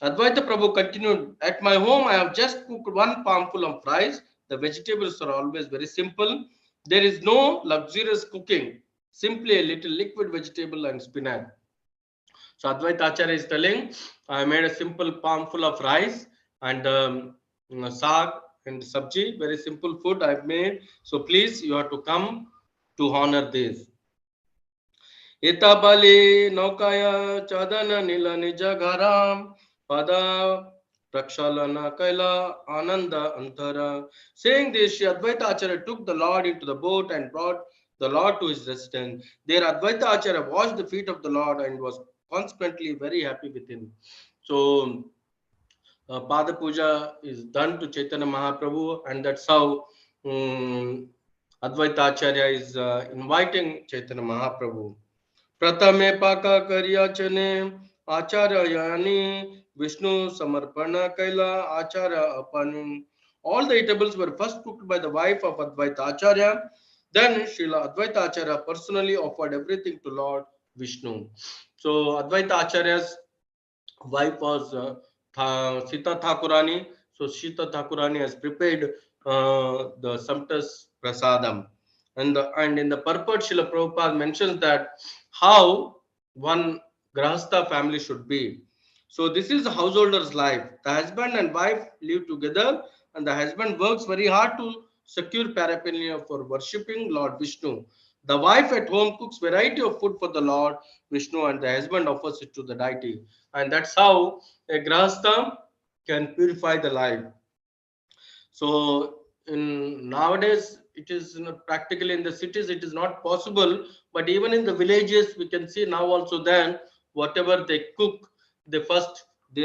Advaita Prabhu continued, at my home I have just cooked one palmful of rice. The vegetables are always very simple. There is no luxurious cooking, simply a little liquid vegetable and spinach. So Advaita Acharya is telling, I made a simple palmful of rice and saag and sabji, very simple food I've made. So please, you have to come to honor this. Ita bali naukaya chadana nila nija gharam pada prakshalana kaila ananda antara. Saying this, Shri Advaita Acharya took the Lord into the boat and brought the Lord to his residence. There Advaita Acharya washed the feet of the Lord and was consequently very happy with him. So Pada Puja is done to Chaitanya Mahaprabhu, and that's how Advaita Acharya is inviting Chaitanya Mahaprabhu. Pratame Paka Karyachane Acharya Yani Vishnu Samarpana Kaila Acharya Apanim. All the eatables were first cooked by the wife of Advaita Acharya. Then Srila Advaita Acharya personally offered everything to Lord Vishnu. So Advaita Acharya's wife was Sita Thakurani. So Sita Thakurani has prepared the Samtas Prasadam. And in the purport, Srila Prabhupada mentions that how one Grahastha family should be. So this is a householder's life. The husband and wife live together, and the husband works very hard to secure paraphernalia for worshipping Lord Vishnu. The wife at home cooks variety of food for the Lord Vishnu, and the husband offers it to the deity. And that's how a Grahastha can purify the life. So in nowadays, it is practically in the cities, it is not possible. But even in the villages, we can see now also then whatever they cook, they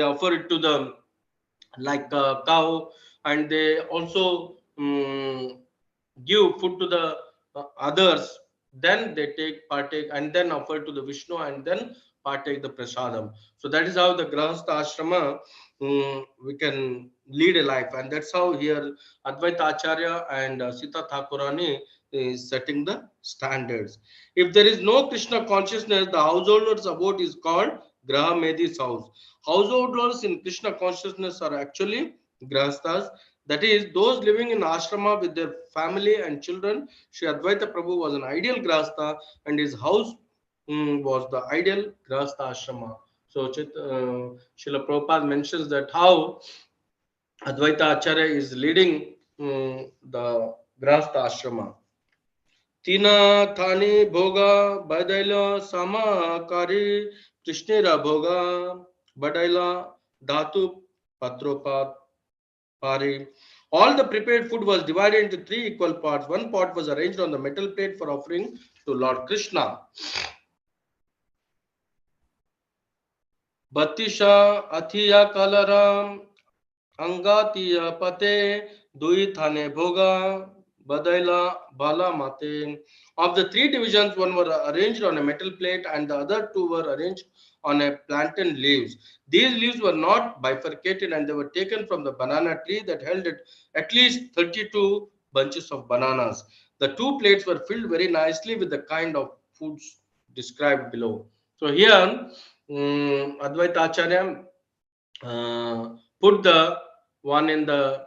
offer it to the like cow, and they also give food to the others. Then they partake and then offer to the Vishnu and then partake the prasadam. So that is how the Grahastha ashrama we can lead a life. And that's how here Advaita Acharya and Sita Thakurani is setting the standards. If there is no Krishna consciousness, the householder's abode is called Graha Medi's house. Householders in Krishna consciousness are actually Grahasthas, that is, those living in ashrama with their family and children. Sri Advaita Prabhu was an ideal Grahastha, and his house was the ideal Grahastha ashrama. So Srila Prabhupada mentions that how Advaita Acharya is leading the Grahastha ashrama. Tina Thani Bhoga Badaila Sama Kari Krishnera Bhoga Badaila Dhatu Patropat Pari. All the prepared food was divided into three equal parts. One part was arranged on the metal plate for offering to Lord Krishna. Batisha Athiya Kalaram Angatiya Pate Dui Thane Bhoga Badaila Bala Mate. Of the three divisions, one were arranged on a metal plate and the other two were arranged on a plantain leaves. These leaves were not bifurcated and they were taken from the banana tree that held at least 32 bunches of bananas. The two plates were filled very nicely with the kind of foods described below. So here, Advaita Acharya put the one in the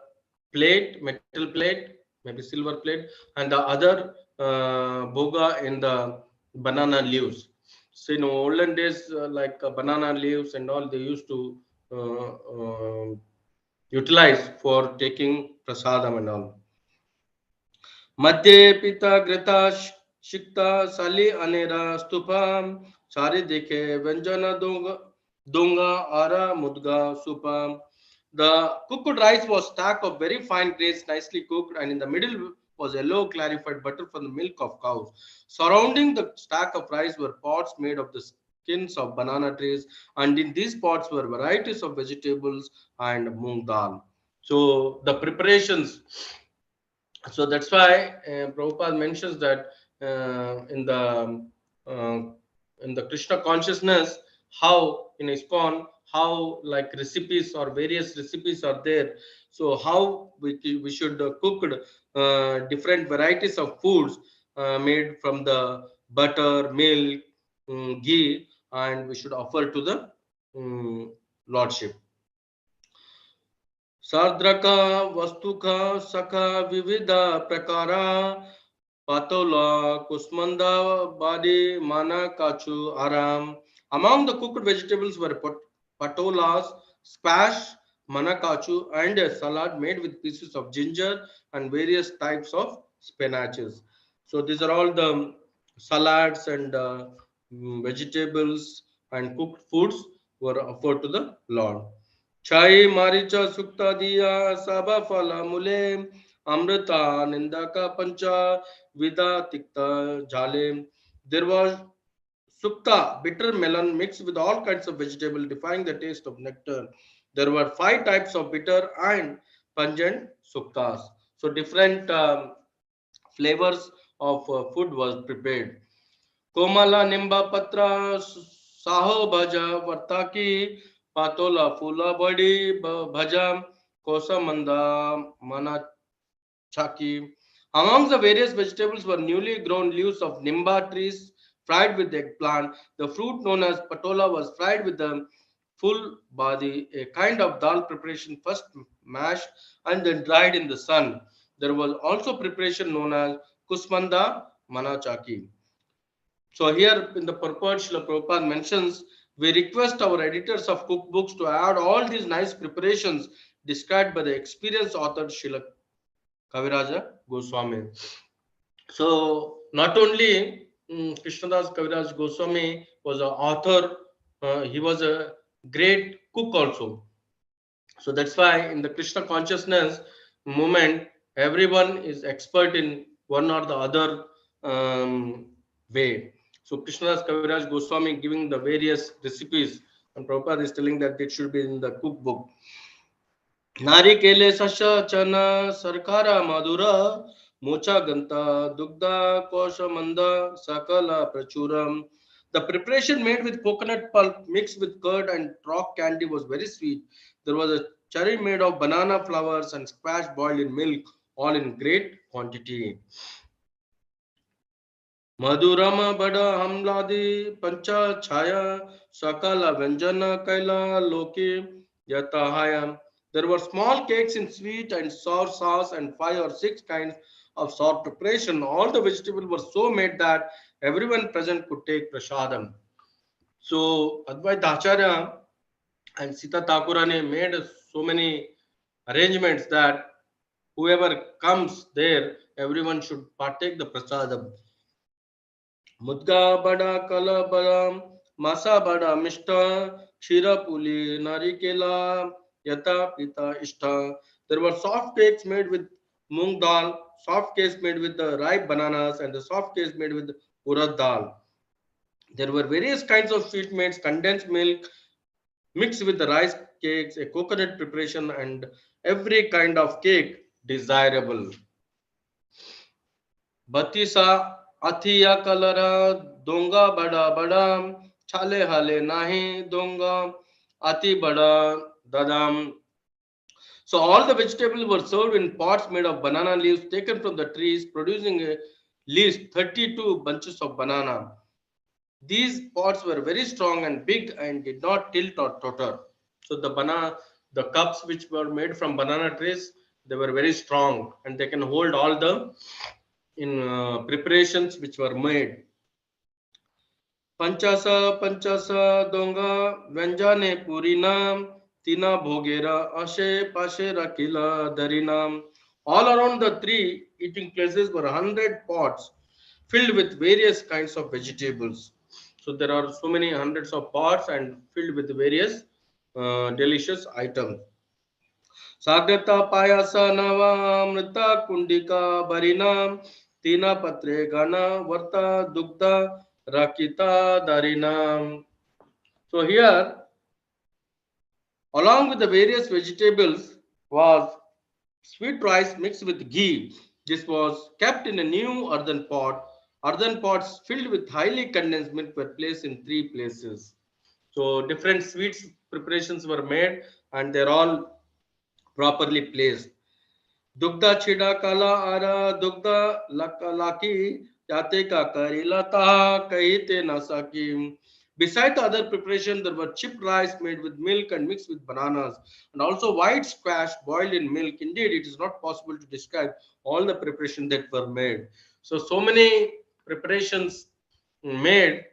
plate, metal plate, maybe silver plate, and the other boga in the banana leaves. So in olden days, like banana leaves and all, they used to utilize for taking prasadam and all. Madhye pita greta shikta sali anera stupam sari dekhe vyanjana donga ara mudga supam. The cooked rice was stacked of very fine grains, nicely cooked, and in the middle was yellow clarified butter from the milk of cows. Surrounding the stack of rice were pots made of the skins of banana trees, and in these pots were varieties of vegetables and moong dal. So the preparations, so that's why Prabhupada mentions that uh, in the Krishna consciousness, how in ISKCON, how like recipes or various recipes are there. So how we should cook different varieties of foods made from the butter, milk, ghee, and we should offer to the Lordship. सार्द्रका वस्तुका सखा विविध प्रकारा patola kusmanda badi mana kachu aram. Among the cooked vegetables were patolas, squash, manakachu, and a salad made with pieces of ginger and various types of spinaches. So these are all the salads and vegetables and cooked foods were offered to the Lord. Chai maricha sukta diya saba phala mule amrita nindaka pancha vida tikta jale. There was sukta, bitter melon mixed with all kinds of vegetable, defying the taste of nectar. There were 5 types of bitter and pungent suktas. So different flavors of food was prepared. Komala nimba patra saho bhaja vartaki patola fula badi bhaja kosa manda mana chaki. Among the various vegetables were newly grown leaves of nimba trees fried with eggplant. The fruit known as patola was fried with the full badi, a kind of dal preparation first mashed and then dried in the sun. There was also preparation known as kusmanda manachaki. So here in the purport, Srila Prabhupada mentions, we request our editors of cookbooks to add all these nice preparations described by the experienced author Srila Kaviraja Goswami. So not only Krishnadas Kaviraj Goswami was an author, he was a great cook also. So that's why in the Krishna consciousness movement, everyone is expert in one or the other way. So Krishnadas Kaviraj Goswami giving the various recipes, and Prabhupada is telling that it should be in the cookbook. नारिकेले सश चन सरकार मधुर mocha Ganta दुग्धा कोश मंद सकल प्रचुरम. The preparation made with coconut pulp mixed with curd and rock candy was very sweet. There was a cherry made of banana flowers and squash boiled in milk, all in great quantity. Madhurama bada hamladi pancha chaya sakala vyanjana kaila loki yatahaya. There were small cakes in sweet and sour sauce and 5 or 6 kinds of sour preparation. All the vegetables were so made that everyone present could take prasadam. So Advaita Acharya and Sita Thakurani made so many arrangements that whoever comes there, everyone should partake the prasadam. Mudga bada kala bada masa bada mishta shira puli narikela yata pita ishta. There were soft cakes made with moong dal, soft cakes made with the ripe bananas, and the soft cakes made with urad dal. There were various kinds of sweetmeats, condensed milk mixed with the rice cakes, a coconut preparation, and every kind of cake desirable. Batisa athiya kalara donga bada bada chale hale nahi donga ati bada dadam. So all the vegetables were served in pots made of banana leaves taken from the trees, producing at least 32 bunches of banana. These pots were very strong and big and did not tilt or totter. So the cups which were made from banana trees, they were very strong and they can hold all the in preparations which were made. Panchasa donga Vyanjane Purinam Tina Bhogera Ashe Pashe Rakila Darinam. All around the three eating places were 100 pots filled with various kinds of vegetables. So there are so many hundreds of pots and filled with various delicious items. Sagrata Payasa Nava Amrita Kundika Barinam Tina Patre Gana Varta Dugda Rakita Darinam. So here, along with the various vegetables, was sweet rice mixed with ghee. This was kept in a new earthen pot. Earthen pots filled with highly condensed milk were placed in 3 places. So different sweets preparations were made and they're all properly placed. Dugda chida kala ara dugda laki jate ka karila taha kahite nasaki. Beside the other preparation, there were chipped rice made with milk and mixed with bananas, and also white squash boiled in milk. Indeed, it is not possible to describe all the preparations that were made. So many preparations made.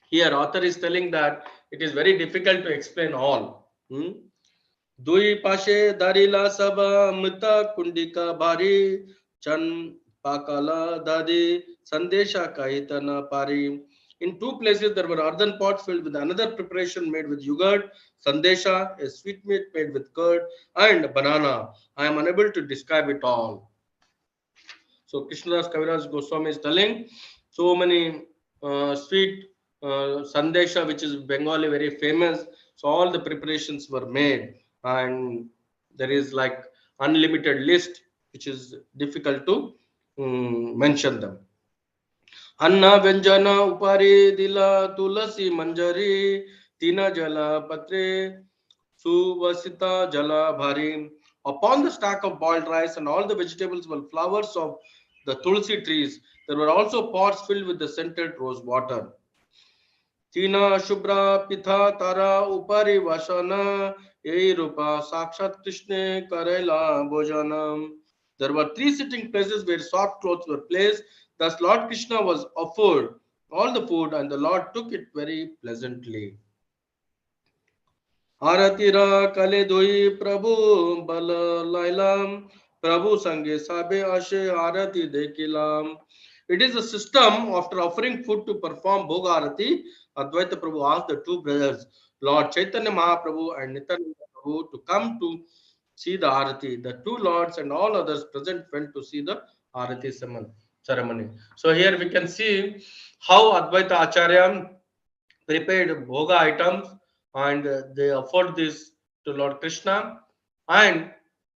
Here, author is telling that it is very difficult to explain all. दुई पाशे दारिला सब मृत कुंडिका भारी चन pakala dadi sandesha kahitana pari. In 2 places there were earthen pots filled with another preparation made with yogurt, sandesha, a sweetmeat made with curd, and banana. I am unable to describe it all. So Krishnadas Kaviraj Goswami is telling so many sweet sandesha, which is Bengali very famous. So all the preparations were made, and there is like unlimited list, which is difficult to mention them. Anna Vyanjana Upari Dila Tulasi Manjari Tina Jala Patre Suvasita Jala Bhari. Upon the stack of boiled rice and all the vegetables were flowers of the tulsi trees. There were also pots filled with the scented rose water. Tina Shubra Pitha Tara Upari Vasana Ei Rupa Sakshat Krishna Karela Bhojanam. There were 3 sitting places where soft clothes were placed. Thus Lord Krishna was offered all the food and the Lord took it very pleasantly. Aratira Kale Doi Prabhu Bala Lailam Prabhu Sange Sabe Ashe Arati Dekilam. It is a system after offering food to perform Bhoga Arati. Advaita Prabhu asked the 2 brothers, Lord Chaitanya Mahaprabhu and Nityananda Prabhu, to come to see the Arati. The 2 lords and all others present went to see the Arati ceremony. So here we can see how Advaita Acharya prepared Bhoga items and they offered this to Lord Krishna and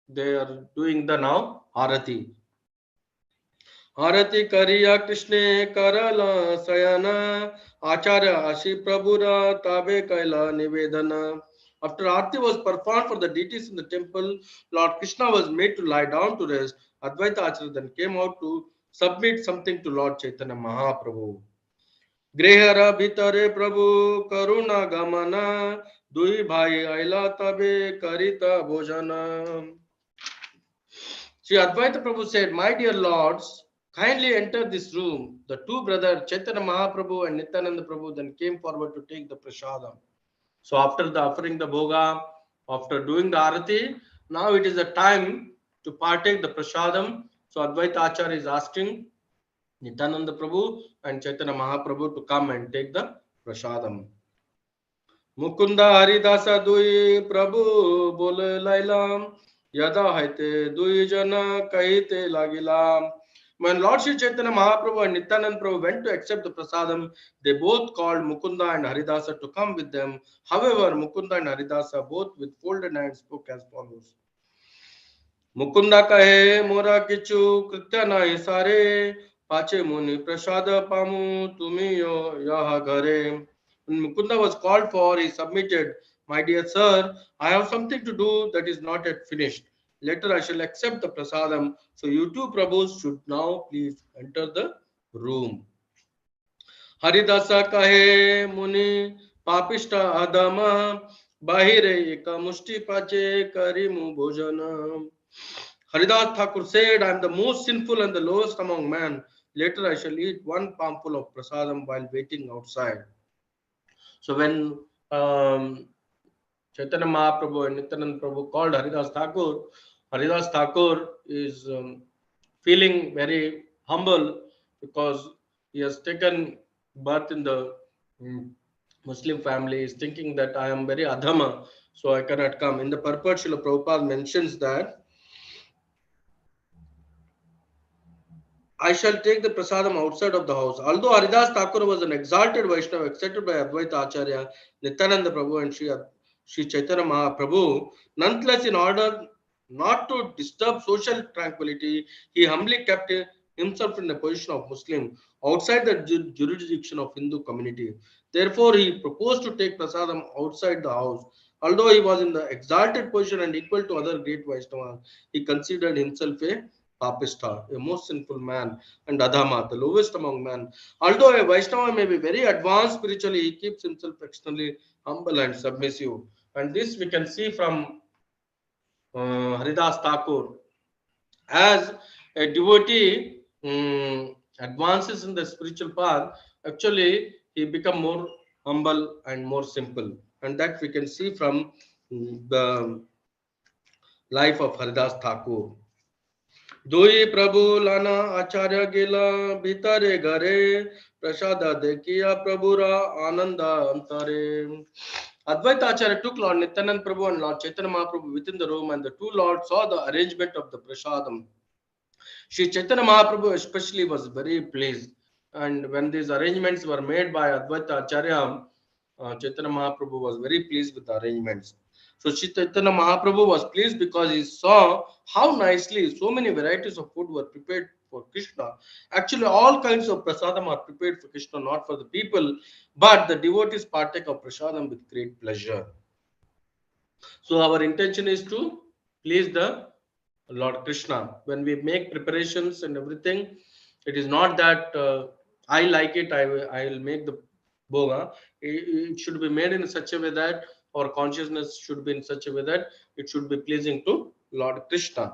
they are doing the now Arati. Arati Kariya Krishna Karala Sayana Acharya Ashi Prabhura Tabe Kaila Nivedana. After Aarti was performed for the deities in the temple, Lord Krishna was made to lie down to rest. Advaita Acharya then came out to submit something to Lord Chaitanya Mahaprabhu. Grehara Bhitare Prabhu Karuna Gamana Dui Bhai Aila Tabe Karita Bhojana. Sri Advaita Prabhu said, "My dear lords, kindly enter this room." The two brothers, Chaitanya Mahaprabhu and Nityananda Prabhu, then came forward to take the prasadam. So after the offering the bhoga, after doing the arati, now it is the time to partake the prasadam. So Advaita Acharya is asking Nityananda Prabhu and Chaitanya Mahaprabhu to come and take the prasadam. Mukunda Haridasa Dui Prabhu Bole Lailam Yada Haite Dui Jana Kahite Lagilam. When Lord Sri Chaitanya Mahaprabhu and Nityanand Prabhu went to accept the prasadam, they both called Mukunda and Haridasa to come with them. However, Mukunda and Haridasa both with folded hands spoke as follows. Mukunda kahe mora kichu kritya nahi sare pache muni prasada pamu tumi yo yaha gare. When Mukunda was called for, he submitted, "My dear sir, I have something to do that is not yet finished. Later I shall accept the prasadam. So you two Prabhus should now please enter the room." Haridasa kahe muni papishta adama bahire eka mushti pache karimu bhojana. Haridas Thakur said, "I am the most sinful and the lowest among men. Later I shall eat one palmful of prasadam while waiting outside." So when Chaitanya Mahaprabhu and Nityanand Prabhu called Haridas Thakur is feeling very humble because he has taken birth in the mm, Muslim family. He is thinking that I am very adhama, so I cannot come. In the purport, Srila Prabhupada mentions that I shall take the prasadam outside of the house. Although Haridas Thakur was an exalted Vaishnava accepted by Advaita Acharya, Nityananda Prabhu and Sri Chaitanya Mahaprabhu, nonetheless, in order not to disturb social tranquility, he humbly kept himself in the position of Muslim outside the jurisdiction of Hindu community. Therefore, he proposed to take prasadam outside the house. Although he was in the exalted position and equal to other great Vaishnavas, he considered himself a Papista, a most sinful man, and Adhama, the lowest among men. Although a Vaishnava may be very advanced spiritually, he keeps himself externally humble and submissive. And this we can see from Haridas Thakur. As a devotee advances in the spiritual path, actually he become more humble and more simple. And that we can see from the life of Haridas Thakur. दुई प्रभु लाना आचार्य गिला भीतरे घरे प्रसाद देखिया प्रभुरा आनंद अंतरे. Advaita Acharya took Lord Nityanand Prabhu and Lord Chaitanya Mahaprabhu within the room, and the two lords saw the arrangement of the prasadam. Sri Chaitanya Mahaprabhu especially was very pleased, and when these arrangements were made by Advaita Acharya, Chaitanya Mahaprabhu was very pleased with the arrangements. So Sri Chaitanya Mahaprabhu was pleased because he saw how nicely so many varieties of food were prepared for Krishna. Actually, all kinds of prasadam are prepared for Krishna, not for the people, but the devotees partake of prasadam with great pleasure. So our intention is to please the Lord Krishna. When we make preparations and everything, it is not that I like it, I will make the bhoga. It should be made in such a way that our consciousness should be in such a way that it should be pleasing to Lord Krishna.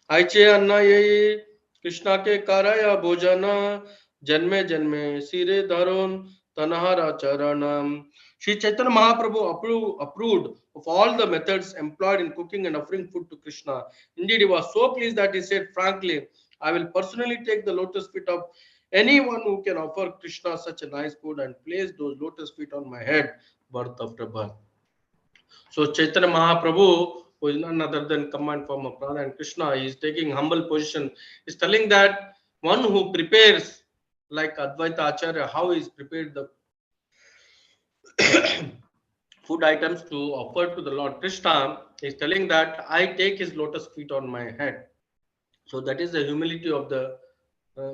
Aiche anna ye Krishna ke karaya bhojana janme janme sire dharon tanahara charanam. Sri Chaitanya Mahaprabhu approved of all the methods employed in cooking and offering food to Krishna. Indeed, he was so pleased that he said frankly, "I will personally take the lotus feet of anyone who can offer Krishna such a nice food and place those lotus feet on my head, birth after birth." So Chaitanya Mahaprabhu, who is none other than command form of Radha and Krishna, he is taking humble position. He is telling that one who prepares like Advaita Acharya, how he is prepared the food items to offer to the Lord Krishna, is telling that I take his lotus feet on my head. So that is the humility of the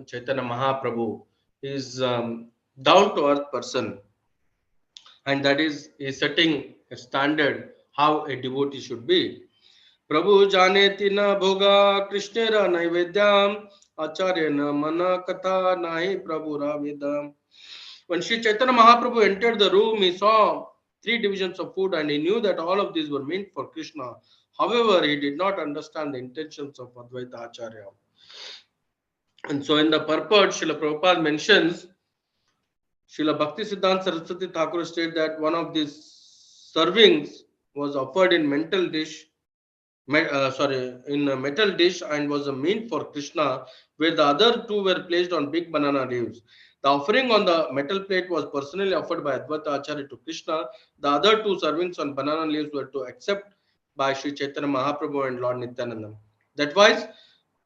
Chaitanya Mahaprabhu. He is down to earth person, and that is setting a standard how a devotee should be. Prabhu jane tina bhoga Krishnera naivedyam acharya na mana katha nahi Prabhu ravedam. When Sri Chaitanya Mahaprabhu entered the room, he saw three divisions of food and he knew that all of these were meant for Krishna. However, he did not understand the intentions of Advaita Acharya. And so in the purport, Srila Prabhupada mentions, Srila Bhakti Siddhanta Saraswati Thakur stated that one of these servings was offered in in a metal dish and was a meat for Krishna, where the other two were placed on big banana leaves. The offering on the metal plate was personally offered by Advaita Acharya to Krishna. The other two servings on banana leaves were to accept by Sri Chaitanya Mahaprabhu and Lord Nityananda. That was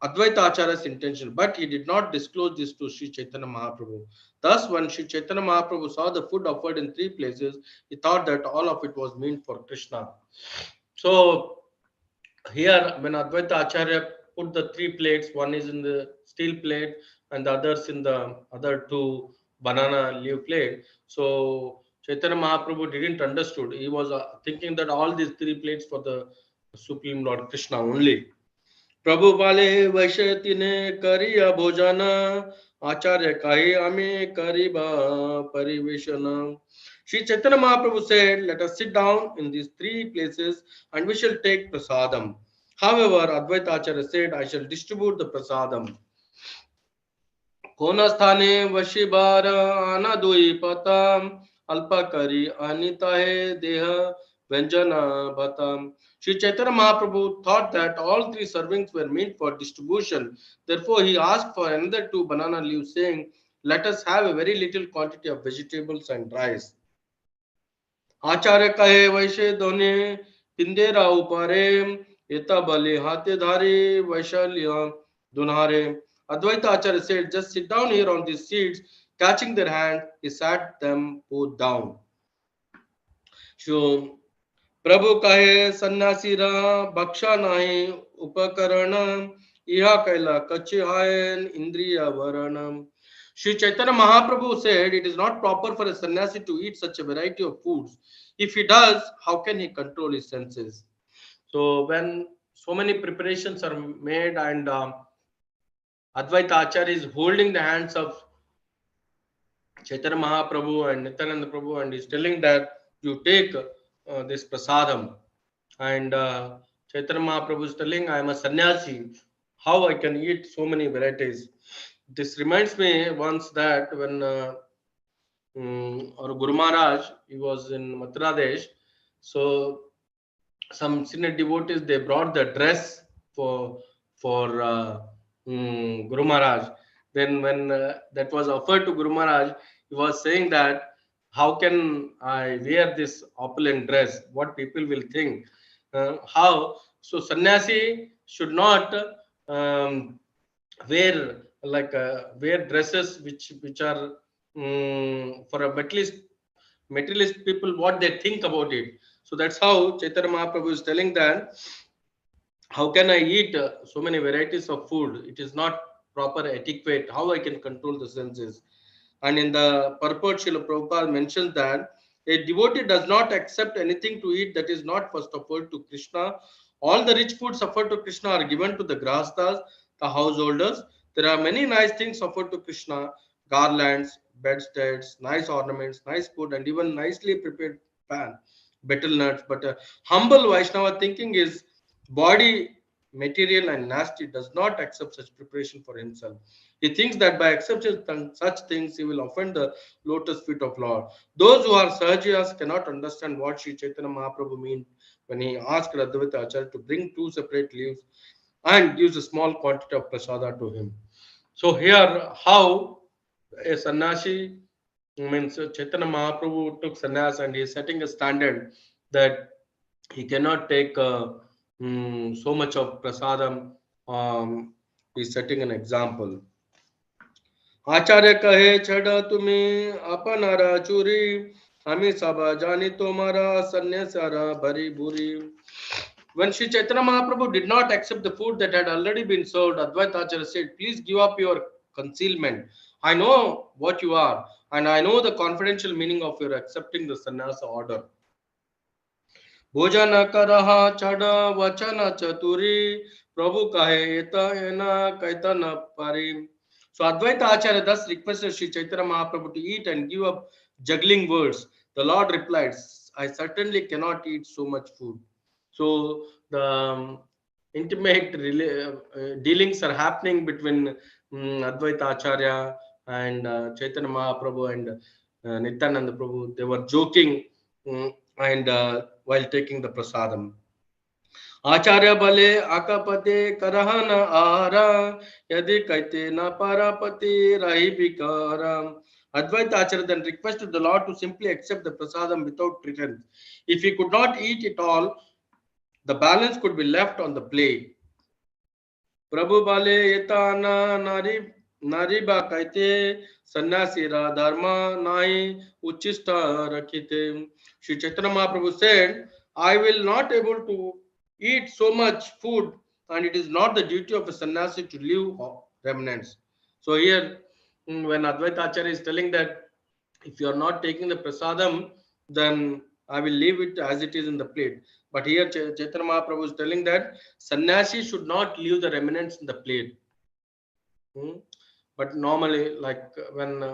Advaita Acharya's intention, but he did not disclose this to Sri Chaitanya Mahaprabhu. Thus, when Sri Chaitanya Mahaprabhu saw the food offered in three places, he thought that all of it was meant for Krishna. So, here when Advaita Acharya put the three plates, one is in the steel plate and the others in the other two banana leaf plate. So Chaitanya Mahaprabhu didn't understood. He was thinking that all these three plates for the Supreme Lord Krishna only. Prabhu Bale Vaishati ne kariya bhojana Acharya kahi ame kariba pariveshana. Sri Chaitanya Mahaprabhu said, let us sit down in these three places and we shall take prasadam. However, Advaita Acharya said, I shall distribute the prasadam. Konasthane Vashibara Anadui Patam Alpakari Anitahe Deha Venjana Bhatam. Sri Chaitanya Mahaprabhu thought that all three servings were meant for distribution. Therefore, he asked for another two banana leaves, saying, let us have a very little quantity of vegetables and rice. Acharya kahe vaishe done pindera upare eta bali hate dhare vaishalya dunhare. Advaita Acharya said, just sit down here on these seats. Catching their hand, he sat them both down. So, Prabhu kahe sannyasi ra bhaksha nahi upakaranam iha kaila kache hayan indriya varanam. Sri Chaitanya Mahaprabhu said it is not proper for a sannyasi to eat such a variety of foods. If he does, how can he control his senses? So when so many preparations are made and Advaita Acharya is holding the hands of Chaitanya Mahaprabhu and Nityananda Prabhu and is telling that you take this prasadam. And Chaitanya Mahaprabhu is telling, I am a sannyasi. How I can eat so many varieties? This reminds me once that when our Guru Maharaj, he was in Mathuradesh. So some senior devotees, they brought the dress for Guru Maharaj. Then when that was offered to Guru Maharaj, he was saying that how can I wear this opulent dress? What people will think? How? So sannyasi should not um, wear dresses which are for a materialist people what they think about it. So that's how Chaitanya Mahaprabhu is telling that how can I eat so many varieties of food? It is not proper etiquette. How I can control the senses? And in the purport, Srila Prabhupada mentions that a devotee does not accept anything to eat that is not first offered to Krishna. All the rich foods offered to Krishna are given to the grahasthas, the householders. There are many nice things offered to Krishna: garlands, bedsteads, nice ornaments, nice food, and even nicely prepared pan, betel nuts. But humble Vaishnava thinking is body, material, and nasty, does not accept such preparation for himself. He thinks that by accepting such things, he will offend the lotus feet of Lord. Those who are Sahajiyas cannot understand what Sri Chaitanya Mahaprabhu meant when he asked Advaita Acharya to bring two separate leaves and gives a small quantity of prasada to him. So here, how a sannyasi means Chaitanya Mahaprabhu took sannyas and he is setting a standard that he cannot take so much of prasadam. He's setting an example. आचार्य कहे छड़ा तुम्हें अपनारा चूरी हमें सब जानी तुम्हारा सन्यासारा भरी बुरी. When Sri Chaitanya Mahaprabhu did not accept the food that had already been served, Advaita Acharya said, please give up your concealment. I know what you are. and I know the confidential meaning of your accepting the sannyasa order. Bhojana karaha chada vachana chaturi Prabhu kahe eta ena kaitana pari. So Advaita Acharya thus requested Sri Chaitanya Mahaprabhu to eat and give up juggling words. The Lord replied, I certainly cannot eat so much food. So the intimate dealings are happening between Advaita Acharya and Chaitanya Mahaprabhu and Nityananda Prabhu. They were joking and while taking the prasadam. Acharya bale akapate karahana ara yadi kaite na parapati rahi bikara. Advaita Acharya then requested the Lord to simply accept the prasadam without pretense. If he could not eat it all, the balance could be left on the plate. Prabhu bale etana nariba kaite sannasira dharma nahi uchista rakhite. Shri Chaitanya Mahaprabhu said, I will not able to eat so much food, and it is not the duty of a sannyasi to leave remnants. So here, when Advaita Acharya is telling that if you are not taking the prasadam, then I will leave it as it is in the plate. But here Chaitanya Mahaprabhu is telling that sannyasi should not leave the remnants in the plate. But normally, like when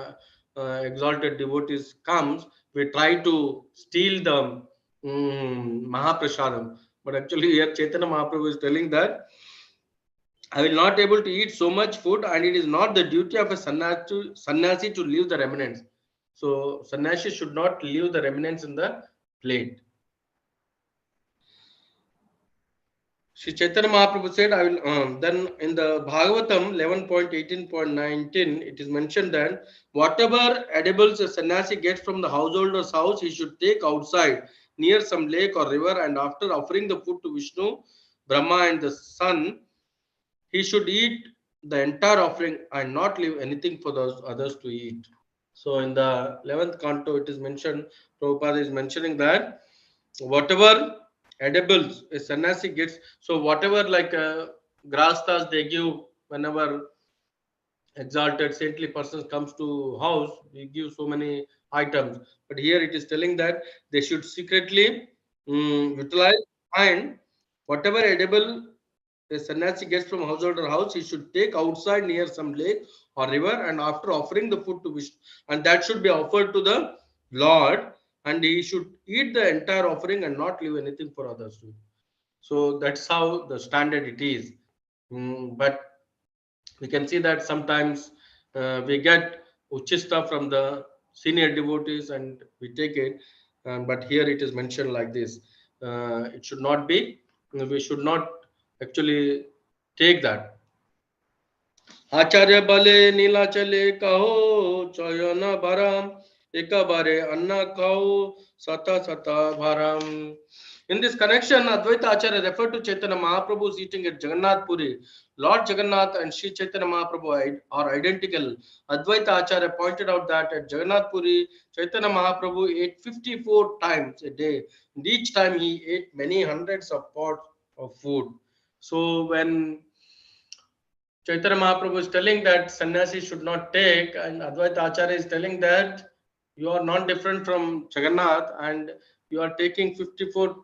exalted devotees comes, we try to steal the Mahaprasadam. But actually here Chaitanya Mahaprabhu is telling that I will not able to eat so much food, and it is not the duty of a sannyasi to leave the remnants. So sannyasi should not leave the remnants in the plate. Sri Chaitanya Mahaprabhu said, I will, then in the Bhagavatam 11.18.19, it is mentioned that whatever edibles a sannyasi gets from the householder's house, he should take outside near some lake or river, and after offering the food to Vishnu, Brahma and the sun, he should eat the entire offering and not leave anything for those others to eat. So in the 11th canto, it is mentioned, Prabhupada is mentioning that whatever edibles a sannyasi gets, so whatever like grastas they give whenever exalted saintly persons comes to house, we give so many items. But here it is telling that they should secretly utilize, and whatever edible a sannyasi gets from householder house, he should take outside near some lake or river, and after offering the food to Vishnu, and that should be offered to the Lord, and he should eat the entire offering and not leave anything for others to eat. So that's how the standard it is. But we can see that sometimes we get uchista from the senior devotees and we take it, but here it is mentioned like this. It should not be, we should not actually take that. Acharya bale nila chale kaho chayana bharam ekabare anna kaho sata sata bharam. In this connection, Advaita Acharya referred to Chaitanya Mahaprabhu's eating at Jagannath Puri. Lord Jagannath and Sri Chaitanya Mahaprabhu are identical. Advaita Acharya pointed out that at Jagannath Puri, Chaitanya Mahaprabhu ate 54 times a day, and each time he ate many hundreds of pots of food. So when Chaitanya Mahaprabhu is telling that sannyasi should not take, and Advaita Acharya is telling that you are not different from Jagannath and you are taking 54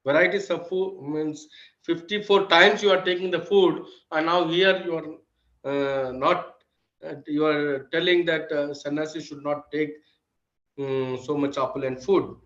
varieties of food, means 54 times you are taking the food, and now here you are not, you are telling that sannyasi should not take so much opulent food.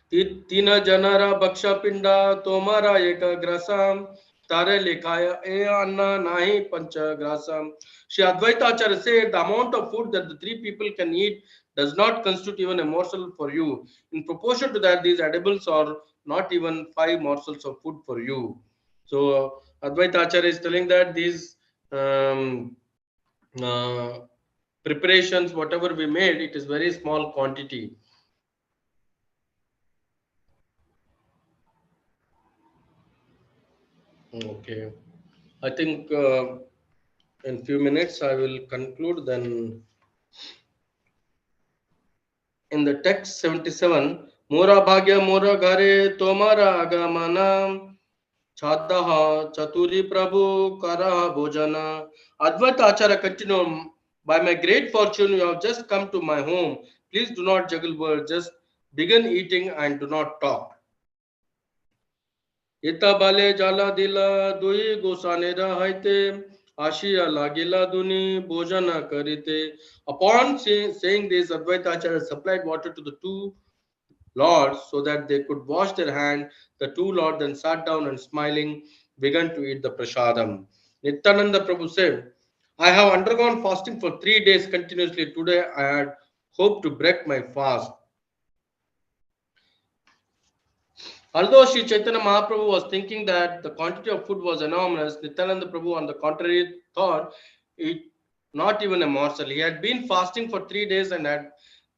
Tina janara bhaksha pinda tomara eka grasam tare likhaya e anna nahi pancha grasam. Shri Advaita Acharya said the amount of food that the three people can eat does not constitute even a morsel for you. In proportion to that, these edibles are not even 5 morsels of food for you. So Advaita Acharya is telling that these preparations, whatever we made, it is very small quantity. Okay, I think in few minutes I will conclude. Then in the text 77, Mora Bhagya Mora Gare Tomara Agamana Chadaha Chaturi Prabhu Karaha Bhojana. Advaita Acharya continued, By my great fortune, you have just come to my home. Please do not juggle words. Just begin eating and do not talk. Ita bale jala dila dui gosanera haite ashiya lagila duni bojana karite. Upon saying this, Advaita Acharya supplied water to the two lords so that they could wash their hands. The two lords then sat down and smiling began to eat the prasadam. Nityananda Prabhu said, I have undergone fasting for 3 days continuously. Today I had hoped to break my fast. Although Sri Chaitanya Mahaprabhu was thinking that the quantity of food was enormous, Nityananda Prabhu, on the contrary, thought it not even a morsel. He had been fasting for 3 days and had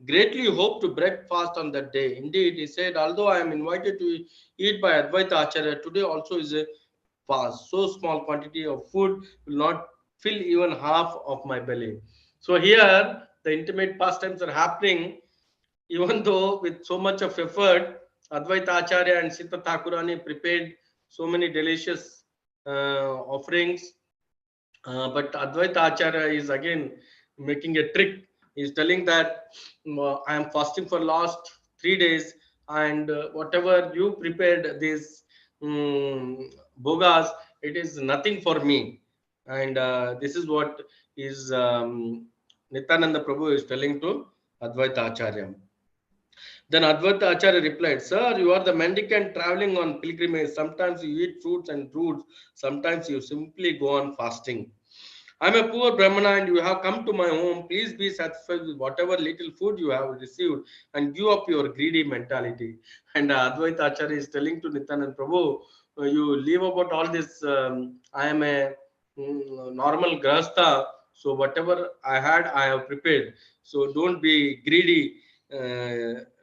greatly hoped to break fast on that day. Indeed, he said, although I am invited to eat by Advaita Acharya, today also is a fast. So small quantity of food will not fill even half of my belly. So here, the intimate pastimes are happening, even though with so much of effort, Advaita Acharya and Sita Thakurani prepared so many delicious offerings. But Advaita Acharya is again making a trick. He's telling that I am fasting for last 3 days, and whatever you prepared these bogas, it is nothing for me. And this is what is Nityananda Prabhu is telling to Advaita Acharya. Then Advaita Acharya replied, Sir, you are the mendicant traveling on pilgrimage. Sometimes you eat fruits and roots, sometimes you simply go on fasting. I'm a poor Brahmana and you have come to my home. Please be satisfied with whatever little food you have received and give up your greedy mentality. And Advaita Acharya is telling to Nityananda Prabhu, you leave about all this. I am a normal grahastha, so whatever I had, I have prepared. So don't be greedy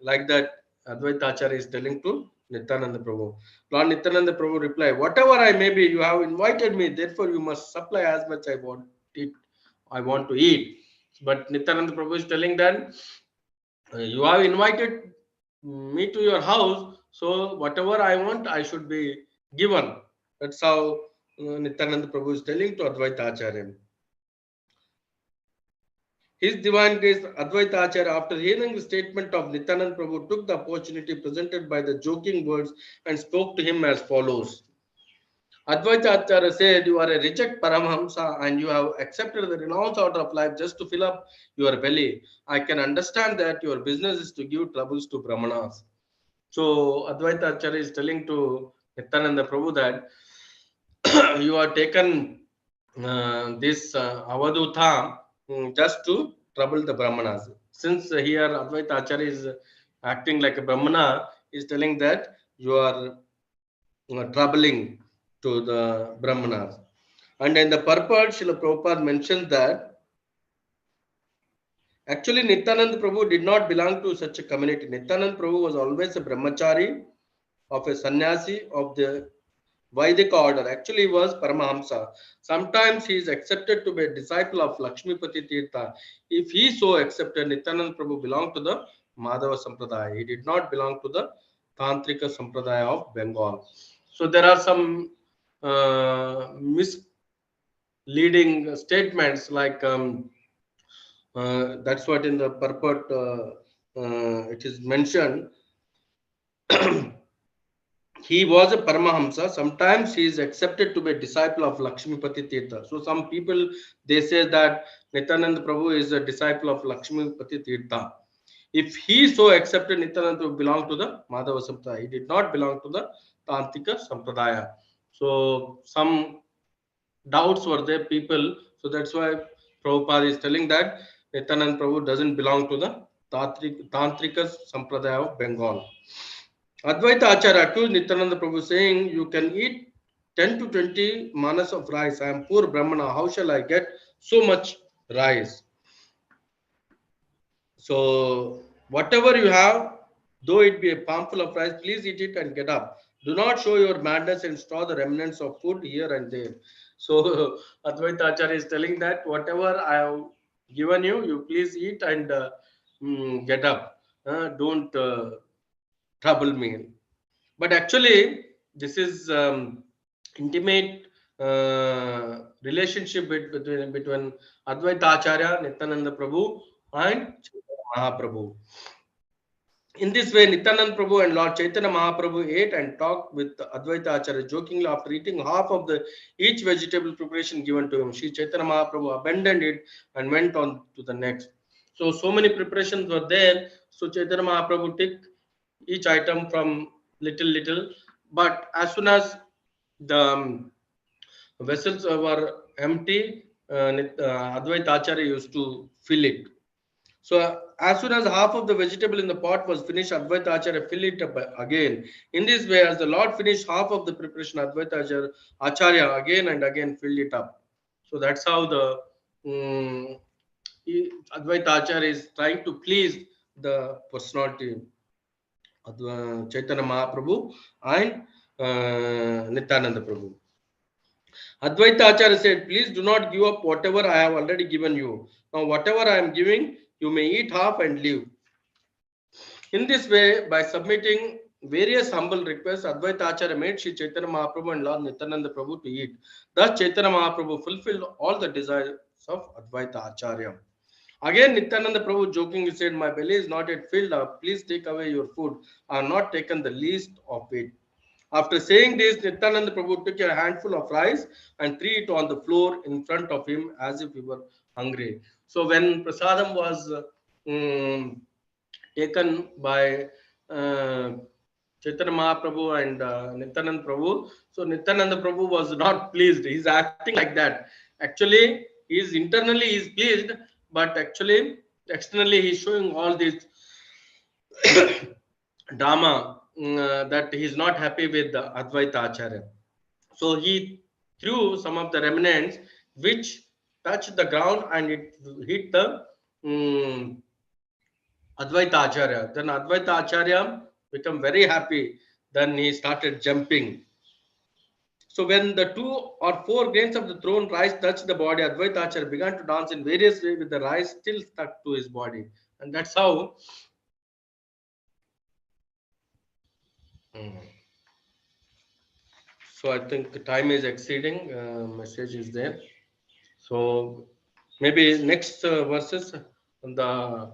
like that. Advaita Acharya is telling to Nityananda Prabhu. Lord Nityananda Prabhu replied, whatever I may be, you have invited me, therefore you must supply as much I want to eat. But Nityananda Prabhu is telling that you have invited me to your house, so whatever I want, I should be given. That's how Nityananda Prabhu is telling to Advaita Acharya. His Divine Grace Advaita Acharya, after hearing the statement of Nityananda Prabhu, took the opportunity presented by the joking words and spoke to him as follows. Advaita Acharya said, you are a reject Paramahamsa and you have accepted the renounced order of life just to fill up your belly. I can understand that your business is to give troubles to Brahmanas. So Advaita Acharya is telling to Nityananda Prabhu that you are taken this Avadhuta just to trouble the Brahmanas. Since here Advaita Acharya is acting like a Brahmana, is telling that you are troubling to the Brahmanas. And in the purport, Srila Prabhupada mentions that actually Nityananda Prabhu did not belong to such a community. Nityananda Prabhu was always a brahmachari of a sannyasi of the Vedic order. Actually, he was Paramahamsa. Sometimes he is accepted to be a disciple of Lakshmipati Tirtha. If he so accepted, Nityananda Prabhu belonged to the Madhava Sampradaya. He did not belong to the Tantrika Sampradaya of Bengal. So there are some misleading statements like that's what in the purport it is mentioned. He was a Paramahamsa. Sometimes he is accepted to be a disciple of Lakshmipati Tirtha. So some people, they say that Nityananda Prabhu is a disciple of Lakshmipati Tirtha. If he so accepted, Nityananda Prabhu belonged to the Madhava Sampradaya. He did not belong to the Tantrika Sampradaya. So some doubts were there, people. So that's why Prabhupada is telling that Nityananda Prabhu doesn't belong to the Tantrika Sampradaya of Bengal. Advaita Acharya accused Nityananda Prabhu saying, you can eat 10 to 20 manas of rice. I am poor Brahmana. How shall I get so much rice? So, whatever you have, though it be a palmful of rice, please eat it and get up. Do not show your madness and store the remnants of food here and there. So, Advaita Acharya is telling that whatever I have given you, you please eat and get up. Don't trouble me. But actually, this is intimate relationship between Advaita Acharya, Nityananda Prabhu, and Chaitanya Mahaprabhu. In this way, Nityananda Prabhu and Lord Chaitanya Mahaprabhu ate and talked with Advaita Acharya jokingly. After eating half of each vegetable preparation given to him, Sri Chaitanya Mahaprabhu abandoned it and went on to the next. So many preparations were there. So Chaitanya Mahaprabhu took each item from little, but as soon as the vessels were empty, Advaita Acharya used to fill it. So as soon as half of the vegetable in the pot was finished, Advaita Acharya filled it up again. In this way, as the Lord finished half of the preparation, Advaita Acharya again and again filled it up. So that's how the Advaita Acharya is trying to please the personality of Chaitanya Mahaprabhu and Nityananda Prabhu. Advaita Acharya said, please do not give up whatever I have already given you. Now, whatever I am giving, you may eat half and leave. In this way, by submitting various humble requests, Advaita Acharya made Sri Chaitanya Mahaprabhu and Lord Nityananda Prabhu to eat. Thus, Chaitanya Mahaprabhu fulfilled all the desires of Advaita Acharya. Again, Nityananda Prabhu jokingly said, my belly is not yet filled up. Please take away your food. I have not taken the least of it. After saying this, Nityananda Prabhu took a handful of rice and threw it on the floor in front of him as if he were hungry. So when prasadam was taken by Chaitanya Mahaprabhu and Nityananda Prabhu, so Nityananda Prabhu was not pleased. He's acting like that. Actually, internally he is pleased, but actually externally he's showing all this drama that he's not happy with the Advaita Acharya. So he threw some of the remnants which touched the ground and it hit the Advaita Acharya. Then Advaita Acharya became very happy. Then he started jumping. So when the 2 or 4 grains of the thrown rice touched the body, Advaita Acharya began to dance in various ways with the rice still stuck to his body. And that's how so I think the time is exceeding. Message is there. So maybe next verses the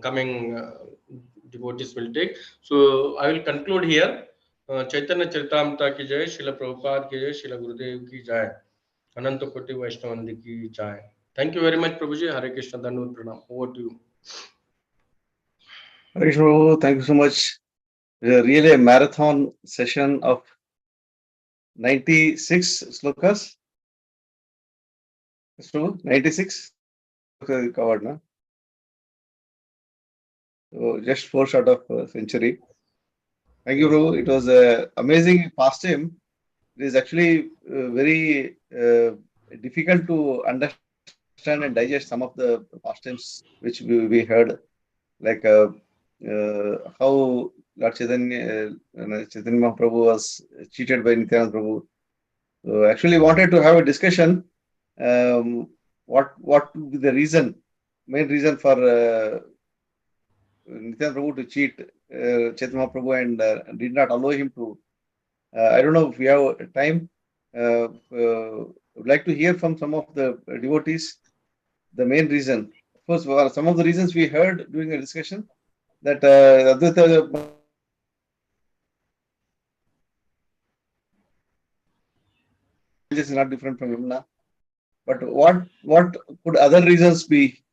coming devotees will take. So I will conclude here. Chaitanya Charitamrita ki jai, Srila Prabhupada ki jai, Srila Gurudev ki jai, Ananta Koti Vaishnavandi ki jai. Thank you very much, Prabhuji. Hare Krishna, Dandavat Pranam. Over to you. Hare Krishna Prabhu, thank you so much. Really a marathon session of 96 slokas. Yes, Prabhu, 96 covered, na? So just 4 short of a century. Thank you, Prabhu. It was an amazing pastime. It is actually very difficult to understand and digest some of the pastimes which we heard, like how Lord Chaitanya Mahaprabhu was cheated by Nityananda Prabhu. So actually wanted to have a discussion. What would be the main reason for Nityananda Prabhu to cheat Chaitanya Mahaprabhu and did not allow him to. I don't know if we have time. Would like to hear from some of the devotees the main reason. Of course, some of the reasons we heard during the discussion that Advaita is not different from Yamuna. But what could other reasons be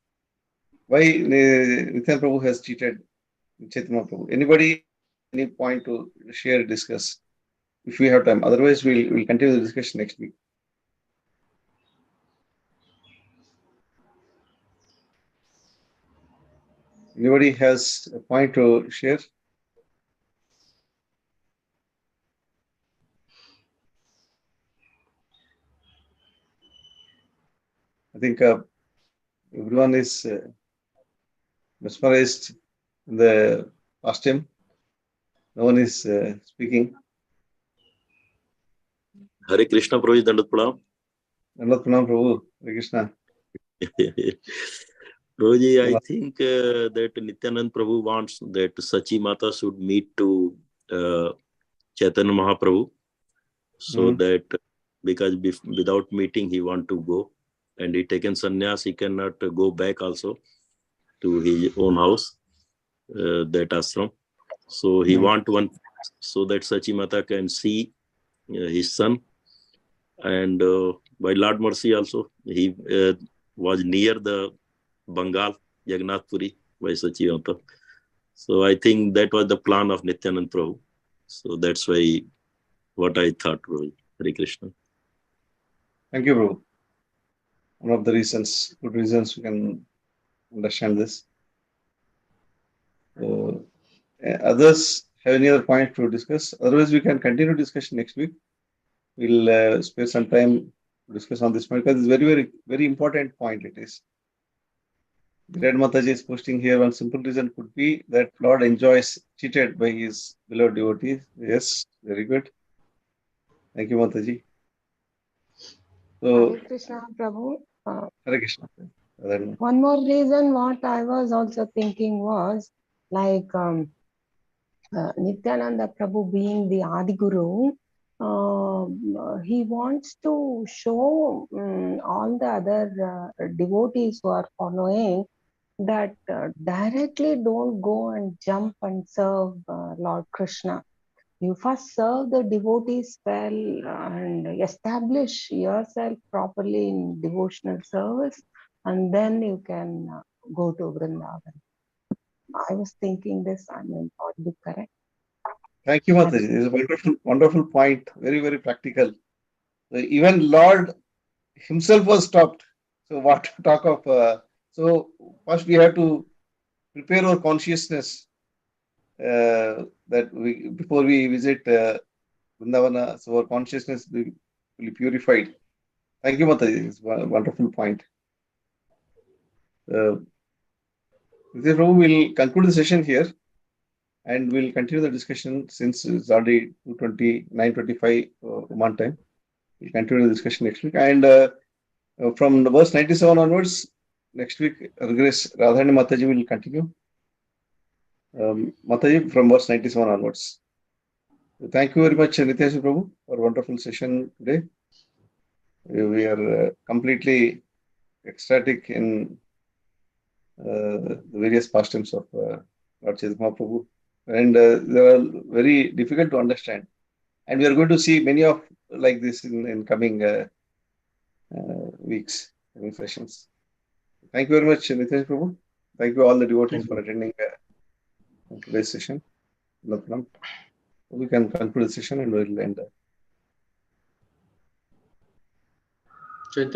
why Nityananda Prabhu has cheated Chaitanya Prabhu? Anybody, any point to share, discuss, if we have time? Otherwise, we'll continue the discussion next week. Anybody has a point to share? I think everyone is mesmerized in the pastime. No one is speaking. Hare Krishna, Prabhuji, Dandavat Pranam. Dandavat Pranam, Prabhu. Hare Krishna. Prabhuji, I think that Nityanand Prabhu wants that Sachi Mata should meet to Chaitanya Mahaprabhu so that because without meeting he want to go, and he taken sannyas. He cannot go back also to his own house, that ashram. So he want one, so that Sachi Mata can see his son. And by Lord mercy also, he was near the Bengal, Jagannath Puri, by Sachi Mata. So I think that was the plan of Nityanand Prabhu. So that's why what I thought, Prabhu. Hare Krishna. Thank you, Prabhu. One of the reasons, good reasons we can understand this. Others have any other point to discuss? Otherwise, we can continue discussion next week. We'll spare some time to discuss on this point because it's very important point it is. Virat Mataji is posting here, one simple reason could be that Lord enjoys cheated by his beloved devotees. Yes, very good. Thank you, Mataji. So, Hare Krishna, Prabhu. Hare Krishna. One more reason what I was also thinking was like Nityananda Prabhu being the Adi Guru, he wants to show all the other devotees who are following that directly don't go and jump and serve Lord Krishna. You first serve the devotees well and establish yourself properly in devotional service, and then you can go to Vrindavan. I was thinking this, I mean, not be correct. Thank you, Mataji. This is a wonderful, wonderful point. Very practical. So even Lord himself was stopped. So what to talk of? So first we have to prepare our consciousness that we before we visit Vrindavana, so our consciousness will be purified. Thank you, Mataji. It's a wonderful point. We'll conclude the session here, and we'll continue the discussion since it's already 9:25 Oman time. We'll continue the discussion next week, and from the verse 97 onwards, next week, Radharani Mataji will continue. Mataji from verse 97 onwards. Thank you very much, Nitya Prabhu, for a wonderful session today. We are completely ecstatic in the various pastimes of Lord Chaitanya Prabhu, and they are very difficult to understand. And we are going to see many of like this in coming weeks, coming sessions. Thank you very much, Nitya Prabhu. Thank you all the devotees for attending today's session. We can conclude the session and we'll end. Chaitanya